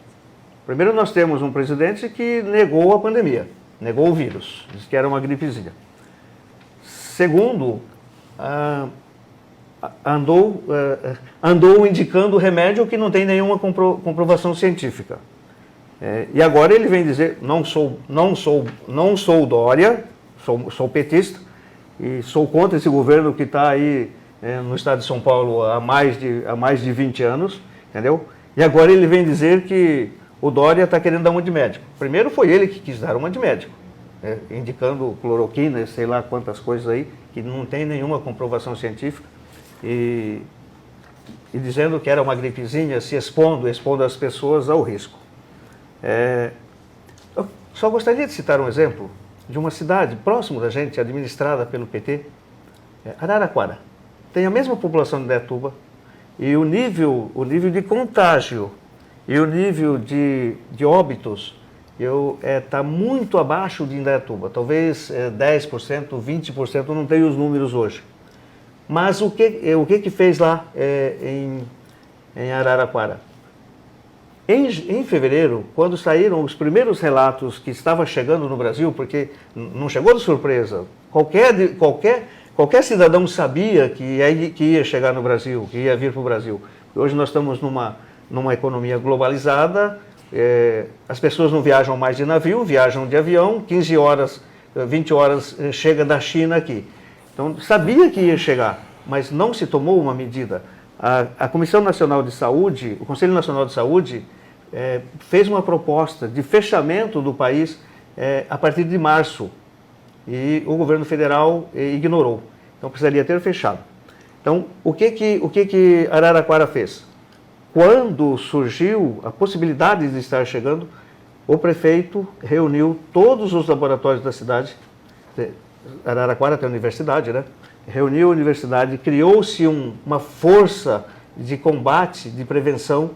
Primeiro, nós temos um presidente que negou a pandemia, negou o vírus, disse que era uma gripezinha. Segundo, andou indicando remédio que não tem nenhuma comprovação científica. E agora ele vem dizer, não sou Dória, sou petista, e sou contra esse governo que está aí no estado de São Paulo há mais de 20 anos, entendeu? E agora ele vem dizer que o Dória está querendo dar uma de médico. Primeiro foi ele que quis dar uma de médico, indicando cloroquina, sei lá quantas coisas aí, que não tem nenhuma comprovação científica, e dizendo que era uma gripezinha, se expondo as pessoas ao risco. Eu só gostaria de citar um exemplo de uma cidade próximo da gente, administrada pelo PT, Araraquara. Tem a mesma população de Indaiatuba, e o nível de contágio e o nível de óbitos está muito abaixo de Indaiatuba, talvez 10%, 20%, não tenho os números hoje. Mas o que fez lá em Araraquara? Em fevereiro, quando saíram os primeiros relatos que estava chegando no Brasil, porque não chegou de surpresa, qualquer cidadão sabia que ia chegar no Brasil, que ia vir para o Brasil. Hoje nós estamos numa economia globalizada, as pessoas não viajam mais de navio, viajam de avião, 15 horas, 20 horas chega da China aqui. Então, sabia que ia chegar, mas não se tomou uma medida. A Comissão Nacional de Saúde, o Conselho Nacional de Saúde, fez uma proposta de fechamento do país a partir de março e o governo federal ignorou. Então precisaria ter fechado. Então o que Araraquara fez? Quando surgiu a possibilidade de estar chegando, o prefeito reuniu todos os laboratórios da cidade. Araraquara tem universidade, né? Reuniu a universidade, criou-se uma força de combate, de prevenção,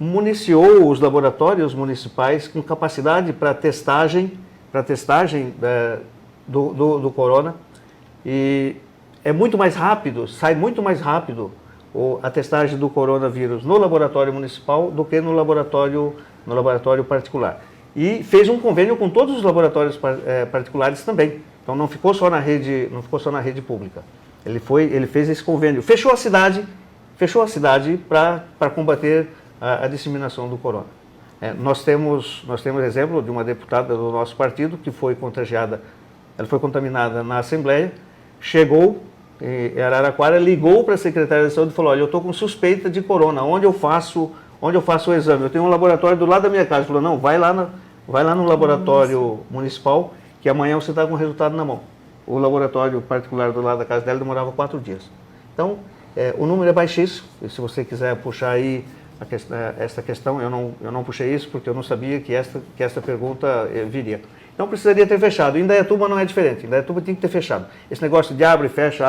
municiou os laboratórios municipais com capacidade para testagem do corona, e é muito mais rápido, sai muito mais rápido a testagem do coronavírus no laboratório municipal do que no laboratório particular. E fez um convênio com todos os laboratórios particulares também. Então não ficou só na rede pública. Ele fez esse convênio, fechou a cidade para combater a disseminação do corona. Nós temos exemplo de uma deputada do nosso partido que foi contagiada, ela foi contaminada na Assembleia, chegou em Araraquara, ligou para a Secretaria de Saúde e falou: olha, eu estou com suspeita de corona, onde eu faço o exame? Eu tenho um laboratório do lado da minha casa. Ele falou: não, vai lá no laboratório municipal, que amanhã você está com o resultado na mão. O laboratório particular do lado da casa dela demorava 4 dias. Então, o número é baixíssimo. E se você quiser puxar aí essa questão, eu não puxei isso porque eu não sabia que esta pergunta viria. Então precisaria ter fechado. Em Indaiatuba não é diferente. Em Indaiatuba tem que ter fechado. Esse negócio de abre, fecha,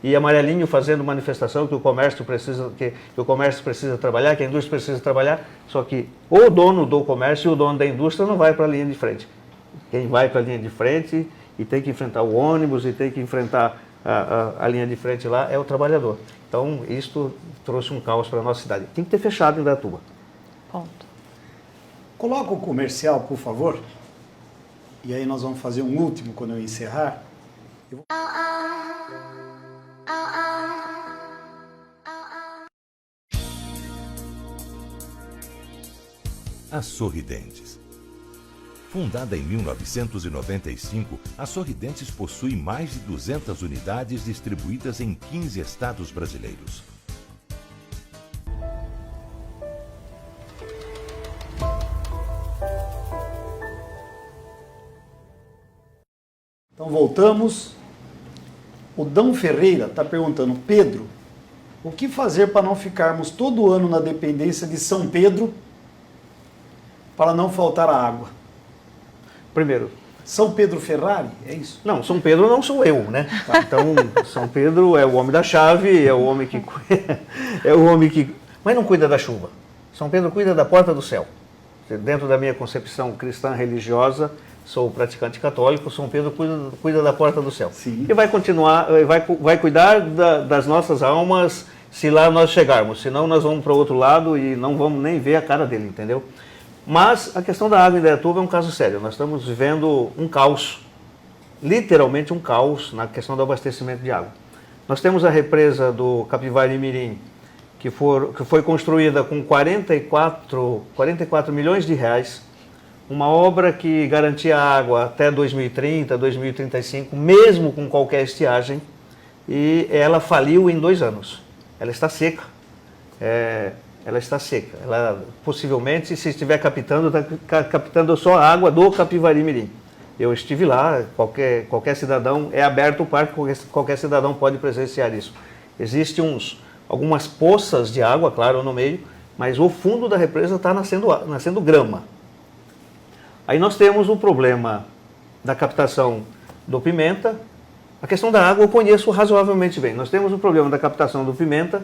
e amarelinho fazendo manifestação que o comércio precisa trabalhar, que a indústria precisa trabalhar, só que o dono do comércio e o dono da indústria não vai para a linha de frente. Quem vai para a linha de frente e tem que enfrentar o ônibus e tem que enfrentar a linha de frente lá é o trabalhador. Então, isto trouxe um caos para a nossa cidade. Tem que ter fechado em Indaiatuba. Ponto. Coloca o comercial, por favor. E aí nós vamos fazer um último quando eu encerrar. A Sorridentes. Fundada em 1995, a Sorridentes possui mais de 200 unidades distribuídas em 15 estados brasileiros. Então voltamos. O Dão Ferreira está perguntando: Pedro, o que fazer para não ficarmos todo ano na dependência de São Pedro para não faltar a água? Primeiro, São Pedro Ferrari, é isso? não, São Pedro não sou eu, né? Então, São Pedro é o homem da chave, é o homem que mas não cuida da chuva. São Pedro cuida da porta do céu. Dentro da minha concepção cristã religiosa, sou praticante católico, São Pedro cuida da porta do céu. Sim. E vai continuar, vai cuidar das nossas almas se lá nós chegarmos. Senão nós vamos para o outro lado e não vamos nem ver a cara dele, entendeu? Mas a questão da água em Indaiatuba é um caso sério. Nós estamos vivendo um caos, literalmente um caos na questão do abastecimento de água. Nós temos a represa do Capivari Mirim, que foi construída com 44 milhões de reais, uma obra que garantia água até 2030, 2035, mesmo com qualquer estiagem, e ela faliu em 2 anos. Ela está seca. Ela possivelmente, se estiver captando, está captando só a água do Capivari Mirim. Eu estive lá, qualquer cidadão, é aberto o parque, qualquer cidadão pode presenciar isso. Existem algumas poças de água, claro, no meio, mas o fundo da represa está nascendo grama. Aí nós temos o problema da captação do Pimenta. A questão da água eu conheço razoavelmente bem. Nós temos o problema da captação do Pimenta,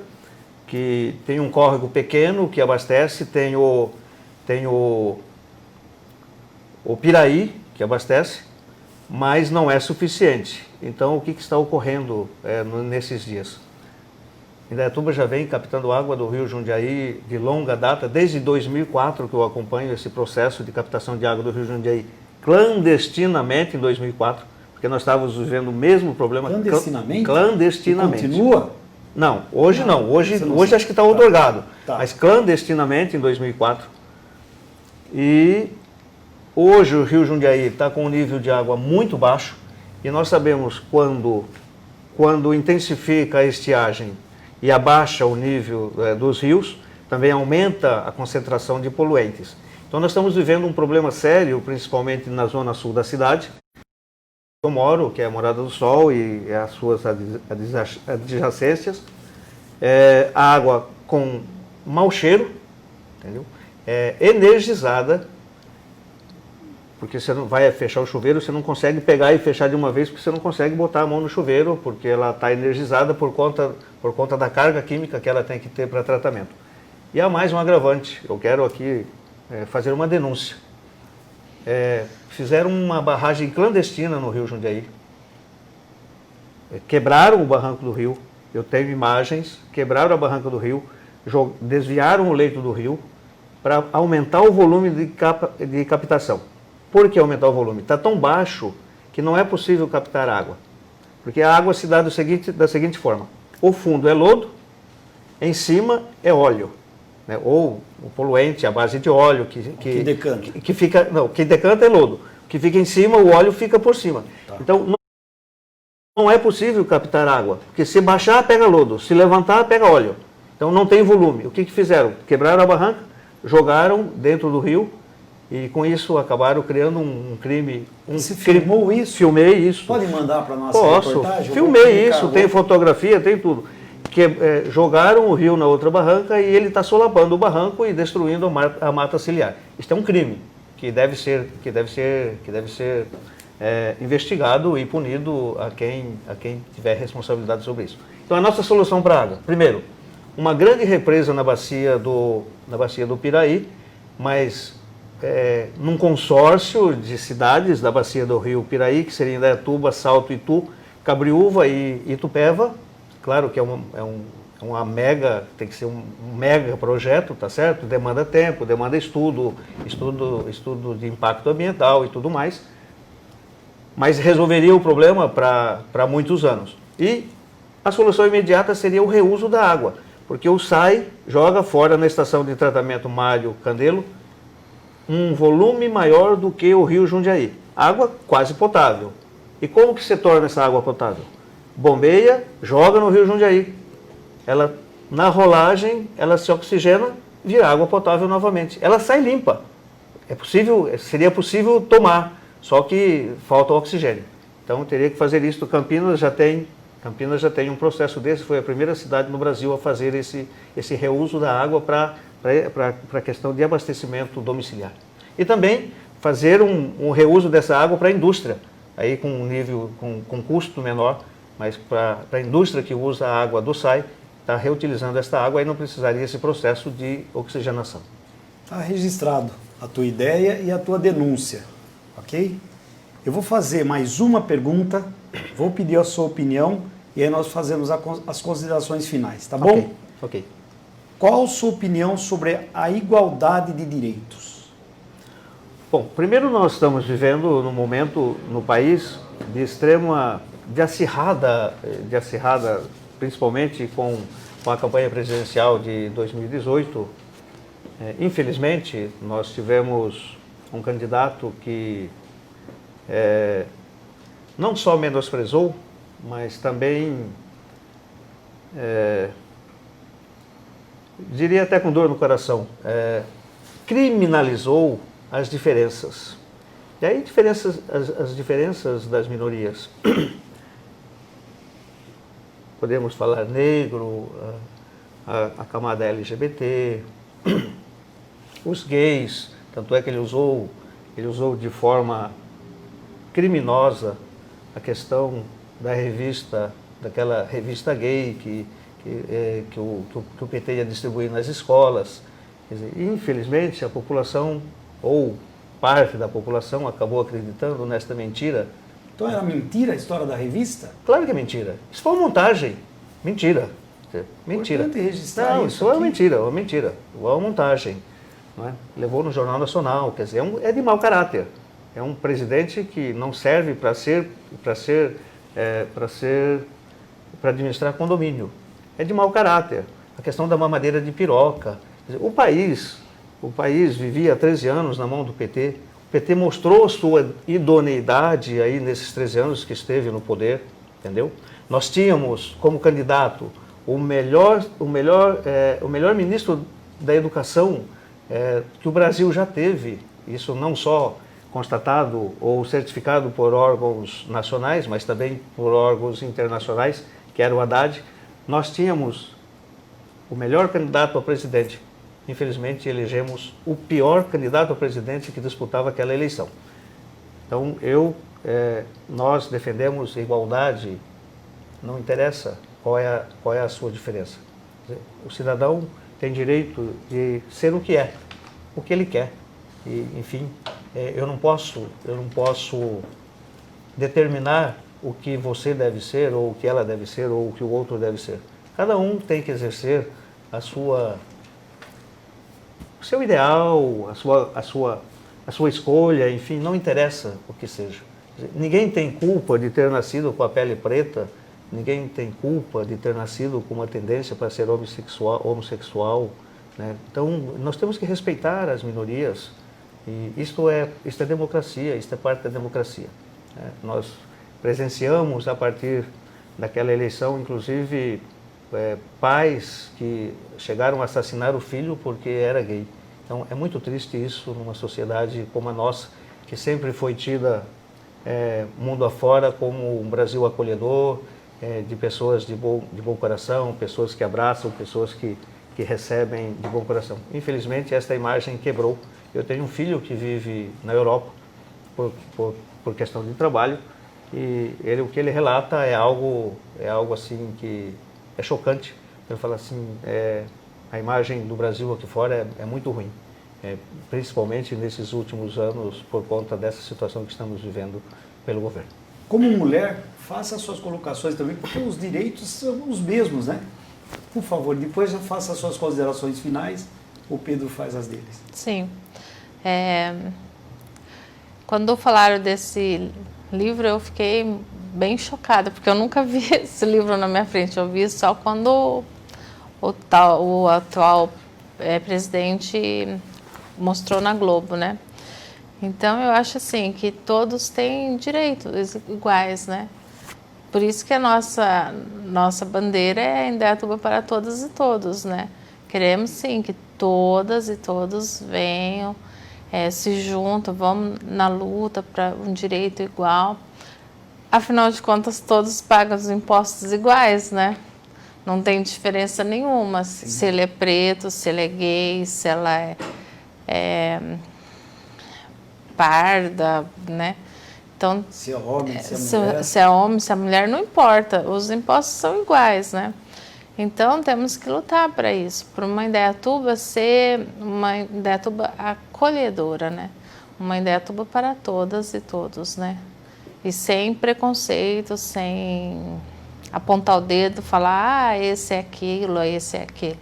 que tem um córrego pequeno que abastece, tem o Piraí, que abastece, mas não é suficiente. Então, o que está ocorrendo nesses dias? Indaiatuba já vem captando água do rio Jundiaí de longa data, desde 2004 que eu acompanho esse processo de captação de água do rio Jundiaí clandestinamente em 2004, porque nós estávamos vivendo o mesmo problema. Clandestinamente? Clandestinamente. E continua? Não, hoje não. Hoje acho que está outorgado, Tá. mas clandestinamente em 2004. E hoje o rio Jundiaí está com um nível de água muito baixo, e nós sabemos quando intensifica a estiagem e abaixa o nível dos rios, também aumenta a concentração de poluentes. Então nós estamos vivendo um problema sério, principalmente na zona sul da cidade. Eu moro, que é a Morada do Sol e as suas adjacências. A água com mau cheiro, entendeu? Energizada, porque você não vai fechar o chuveiro, você não consegue pegar e fechar de uma vez, porque você não consegue botar a mão no chuveiro, porque ela está energizada por conta da carga química que ela tem que ter para tratamento. E há mais um agravante, eu quero aqui fazer uma denúncia. Fizeram uma barragem clandestina no Rio Jundiaí, quebraram o barranco do rio, eu tenho imagens, quebraram a barranca do rio, desviaram o leito do rio para aumentar o volume de captação. Por que aumentar o volume? Está tão baixo que não é possível captar água. Porque a água se dá da seguinte forma. O fundo é lodo, em cima é óleo. Né? Ou o poluente à base de óleo. Que decanta. Que decanta é lodo. O que fica em cima, o óleo fica por cima. Tá. Então, não é possível captar água. Porque se baixar, pega lodo. Se levantar, pega óleo. Então não tem volume. O que fizeram? Quebraram a barranca, jogaram dentro do rio, e com isso acabaram criando um crime. Você filmou isso? Filmei isso. Pode mandar para nossa reportagem? Filmei isso, tem fotografia, tem tudo. Jogaram o rio na outra barranca e ele está solapando o barranco e destruindo a mata ciliar. Isso é um crime que deve ser investigado e punido a quem tiver responsabilidade sobre isso. Então a nossa solução para a água, primeiro, uma grande represa na bacia do Piraí, mas num consórcio de cidades da bacia do rio Piraí, que seria Indaiatuba, Salto, Itu, Cabriúva e Itupeva. Claro que tem que ser um mega projeto, tá certo? Demanda tempo, demanda estudo de impacto ambiental e tudo mais. Mas resolveria o problema para muitos anos. E a solução imediata seria o reuso da água, porque o SAI joga fora na estação de tratamento Mário Candelo um volume maior do que o rio Jundiaí. Água quase potável. E como que se torna essa água potável? Bombeia, joga no rio Jundiaí. Na rolagem, ela se oxigena, vira água potável novamente. Ela sai limpa. Seria possível tomar, só que falta oxigênio. Então teria que fazer isso. Campinas já tem um processo desse, foi a primeira cidade no Brasil a fazer esse reuso da água para a questão de abastecimento domiciliar. E também fazer um reuso dessa água para a indústria, aí com custo menor, mas para a indústria que usa a água do SAI, está reutilizando esta água e não precisaria esse processo de oxigenação. Está registrado a tua ideia e a tua denúncia, ok? Eu vou fazer mais uma pergunta, vou pedir a sua opinião e aí nós fazemos as considerações finais, tá bom? Ok. Qual a sua opinião sobre a igualdade de direitos? Bom, primeiro nós estamos vivendo num momento no país de acirrada, principalmente com a campanha presidencial de 2018. Infelizmente, nós tivemos um candidato que não só menosprezou, mas também, diria até com dor no coração, criminalizou as diferenças. E aí as diferenças das minorias. Podemos falar negro, a camada LGBT, os gays, tanto é que ele usou de forma criminosa a questão daquela revista gay que o PT ia distribuir nas escolas. Quer dizer, infelizmente, a população, ou parte da população, acabou acreditando nesta mentira. Então era mentira a história da revista? Claro que é mentira. Isso foi uma montagem. Mentira. Mentira. Não, isso é uma mentira, uma montagem. Não é? Levou no Jornal Nacional, quer dizer, é de mau caráter. É um presidente que não serve para administrar condomínio. É de mau caráter. A questão da mamadeira de piroca. Quer dizer, o país vivia há 13 anos na mão do PT. O PT mostrou sua idoneidade aí nesses 13 anos que esteve no poder, entendeu? Nós tínhamos como candidato o melhor ministro da educação que o Brasil já teve, isso não só constatado ou certificado por órgãos nacionais, mas também por órgãos internacionais, que era o Haddad. Nós tínhamos o melhor candidato a presidente. Infelizmente, elegemos o pior candidato a presidente que disputava aquela eleição. Então, nós defendemos igualdade, não interessa qual é a sua diferença. O cidadão tem direito de ser o que ele quer. E, enfim, eu não posso determinar o que você deve ser, ou o que ela deve ser, ou o que o outro deve ser. Cada um tem que exercer o seu ideal, a sua escolha, enfim, não interessa o que seja. Ninguém tem culpa de ter nascido com a pele preta, ninguém tem culpa de ter nascido com uma tendência para ser homossexual, né? Então, nós temos que respeitar as minorias, e isto é democracia, isto é parte da democracia, né? Nós presenciamos, a partir daquela eleição, inclusive, pais que chegaram a assassinar o filho porque era gay. Então, é muito triste isso numa sociedade como a nossa, que sempre foi tida mundo afora como um Brasil acolhedor, de pessoas de bom coração, pessoas que abraçam, pessoas que recebem de bom coração. Infelizmente, esta imagem quebrou. Eu tenho um filho que vive na Europa por questão de trabalho, e o que ele relata é algo assim que é chocante. Ele fala assim, a imagem do Brasil aqui fora é muito ruim, principalmente nesses últimos anos, por conta dessa situação que estamos vivendo pelo governo. Como mulher, faça as suas colocações também, porque os direitos são os mesmos, né? Por favor, depois já faça as suas considerações finais, o Pedro faz as deles. Sim. Quando falaram desse livro, eu fiquei bem chocada, porque eu nunca vi esse livro na minha frente. Eu vi só quando o atual presidente mostrou na Globo, né? Então, eu acho assim, que todos têm direitos iguais, né? Por isso que a nossa bandeira é Indaiatuba para todas e todos, né? Queremos, sim, que todas e todos venham, se juntam, vamos na luta para um direito igual. Afinal de contas, todos pagam os impostos iguais, né? Não tem diferença nenhuma, sim, se ele é preto, se ele é gay, se ela é parda, né? Então, se é homem, se é mulher. Se é homem, se é mulher, não importa, os impostos são iguais, né? Então, temos que lutar para isso, para uma Indaiatuba ser uma Indaiatuba acolhedora, né? Uma Indaiatuba para todas e todos, né? E sem preconceito, sem apontar o dedo, falar, esse é aquilo, esse é aquele.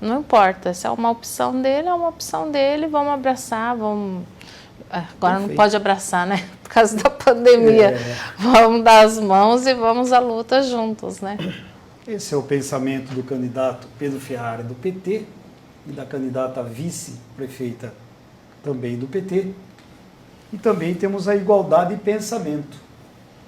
Não importa, se é uma opção dele, vamos abraçar, vamos... Agora não pode abraçar, né? Por causa da pandemia. Vamos dar as mãos e vamos à luta juntos, né? Esse é o pensamento do candidato Pedro Ferrari, do PT, e da candidata vice-prefeita também do PT. E também temos a igualdade de pensamento.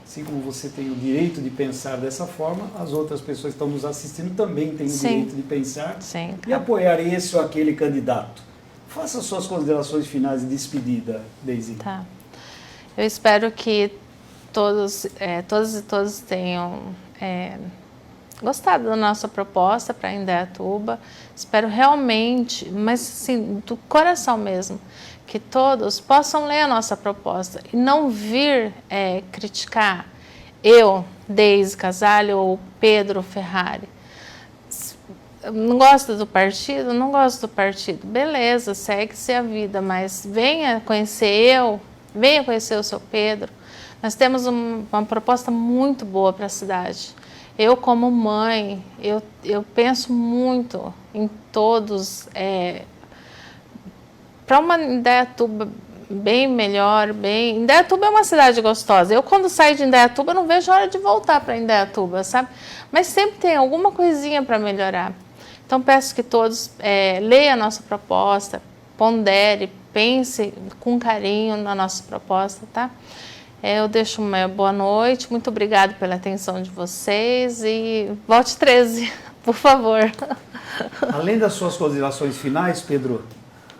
Assim como você tem o direito de pensar dessa forma, as outras pessoas que estão nos assistindo também têm o direito de pensar e apoiar esse ou aquele candidato. Faça suas considerações finais de despedida, Deise. Tá. Eu espero que todos e todas tenham gostado da nossa proposta para Indaiatuba. Espero realmente, mas assim, do coração mesmo, que todos possam ler a nossa proposta e não vir criticar eu, Deise Casale ou Pedro Ferrari. Não gosta do partido? Não gosto do partido. Beleza, segue-se a vida, mas venha conhecer venha conhecer o seu Pedro. Nós temos uma proposta muito boa para a cidade. Eu, como mãe, eu penso muito em todos, para uma Indaiatuba bem melhor, Indaiatuba é uma cidade gostosa. Eu, quando saio de Indaiatuba, não vejo a hora de voltar para Indaiatuba, sabe? Mas sempre tem alguma coisinha para melhorar. Então, peço que todos leiam a nossa proposta, pondere, pense com carinho na nossa proposta, tá? Eu deixo uma boa noite, muito obrigada pela atenção de vocês e vote 13, por favor. Além das suas considerações finais, Pedro,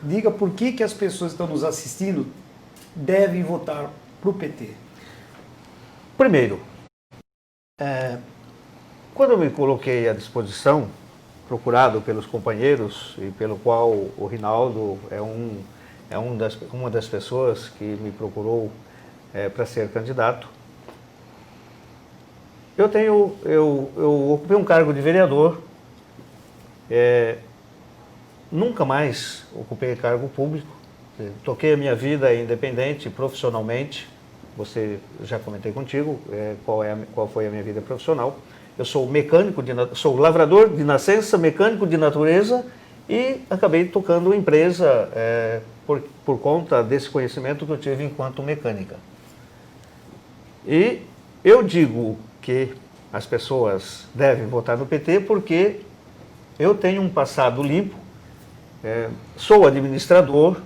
diga por que as pessoas que estão nos assistindo devem votar para o PT. Primeiro, quando eu me coloquei à disposição, procurado pelos companheiros e pelo qual o Rinaldo é uma das pessoas que me procurou para ser candidato, eu ocupei um cargo de vereador, nunca mais ocupei cargo público, toquei a minha vida independente, profissionalmente. Você já comentei contigo qual foi a minha vida profissional. Eu sou sou lavrador de nascença, mecânico de natureza e acabei tocando empresa por conta desse conhecimento que eu tive enquanto mecânica. E eu digo que as pessoas devem votar no PT porque eu tenho um passado limpo, sou administrador,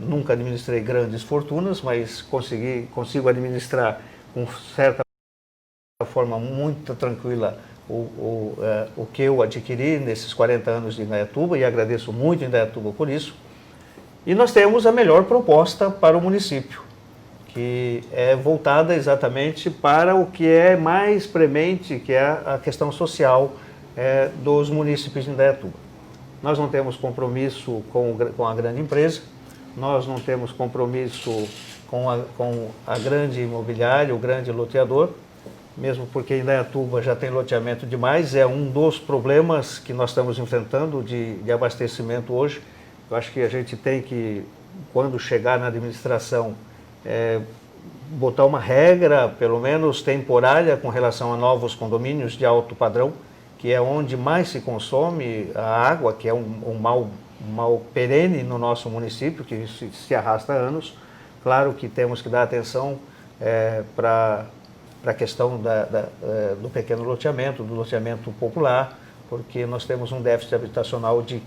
nunca administrei grandes fortunas, mas consigo administrar com certa forma muito tranquila o que eu adquiri nesses 40 anos de Indaiatuba, e agradeço muito Indaiatuba por isso. E nós temos a melhor proposta para o município, que é voltada exatamente para o que é mais premente, que é a questão social dos municípios de Indaiatuba. Nós não temos compromisso com a grande empresa, nós não temos compromisso com a grande imobiliária, o grande loteador, mesmo porque Indaiatuba já tem loteamento demais, é um dos problemas que nós estamos enfrentando de abastecimento hoje. Eu acho que a gente tem que, quando chegar na administração, botar uma regra, pelo menos temporária, com relação a novos condomínios de alto padrão, que é onde mais se consome a água, que é um mal perene no nosso município, que se arrasta há anos. Claro que temos que dar atenção para a questão do pequeno loteamento, do loteamento popular, porque nós temos um déficit habitacional de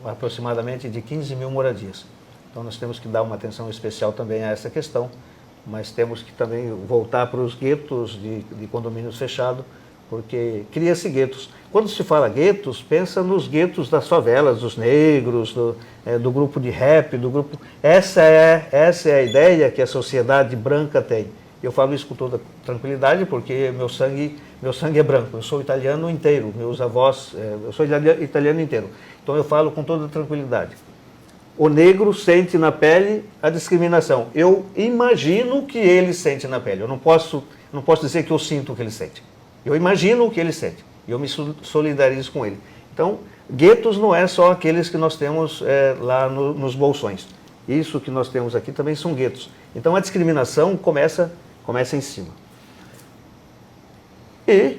aproximadamente de 15 mil moradias. Então nós temos que dar uma atenção especial também a essa questão, mas temos que também voltar para os guetos de condomínios fechados, porque cria-se guetos. Quando se fala guetos, pensa nos guetos das favelas, dos negros, do grupo de rap, do grupo... Essa é a ideia que a sociedade branca tem. Eu falo isso com toda tranquilidade, porque meu sangue é branco. Eu sou italiano inteiro, meus avós... eu sou italiano inteiro. Então eu falo com toda tranquilidade. O negro sente na pele a discriminação. Eu imagino que ele sente na pele. Eu não posso dizer que eu sinto o que ele sente. Eu imagino o que ele sente. E eu me solidarizo com ele. Então, guetos não é só aqueles que nós temos lá nos bolsões. Isso que nós temos aqui também são guetos. Então, a discriminação começa em cima. E,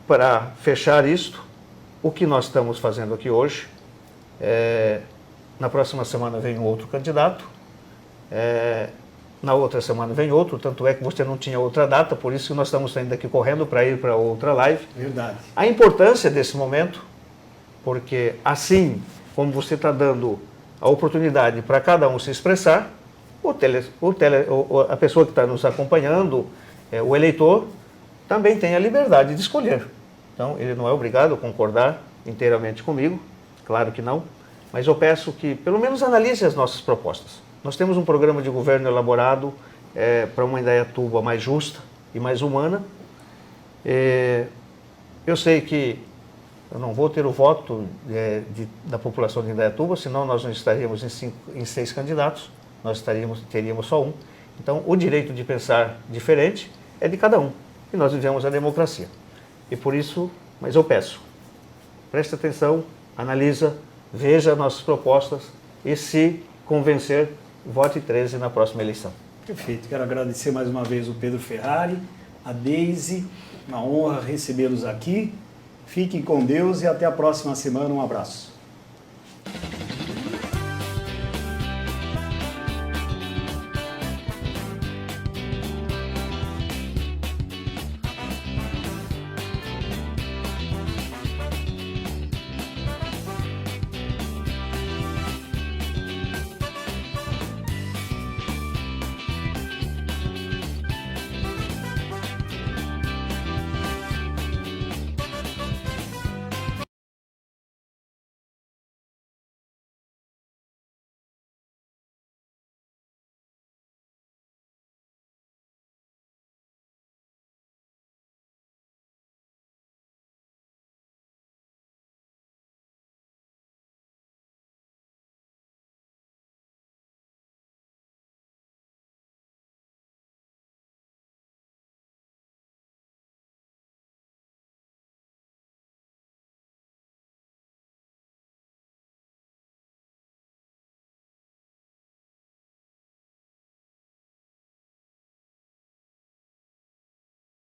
para fechar isto, o que nós estamos fazendo aqui hoje, na próxima semana vem um outro candidato, na outra semana vem outro, tanto é que você não tinha outra data, por isso que nós estamos saindo daqui correndo para ir para outra live. Verdade. A importância desse momento, porque assim como você está dando a oportunidade para cada um se expressar, a pessoa que está nos acompanhando, o eleitor, também tem a liberdade de escolher. Então, ele não é obrigado a concordar inteiramente comigo, claro que não, mas eu peço que pelo menos analise as nossas propostas. Nós temos um programa de governo elaborado para uma Indaiatuba mais justa e mais humana. Eu sei que eu não vou ter o voto da população de Indaiatuba, senão nós não estaríamos em 6 candidatos, nós teríamos só um. Então, o direito de pensar diferente é de cada um, e nós vivemos a democracia. E por isso, mas eu peço, preste atenção, analisa, veja nossas propostas e, se convencer, vote 13 na próxima eleição. Perfeito. Quero agradecer mais uma vez o Pedro Ferrari, a Deise, uma honra recebê-los aqui. Fiquem com Deus e até a próxima semana. Um abraço.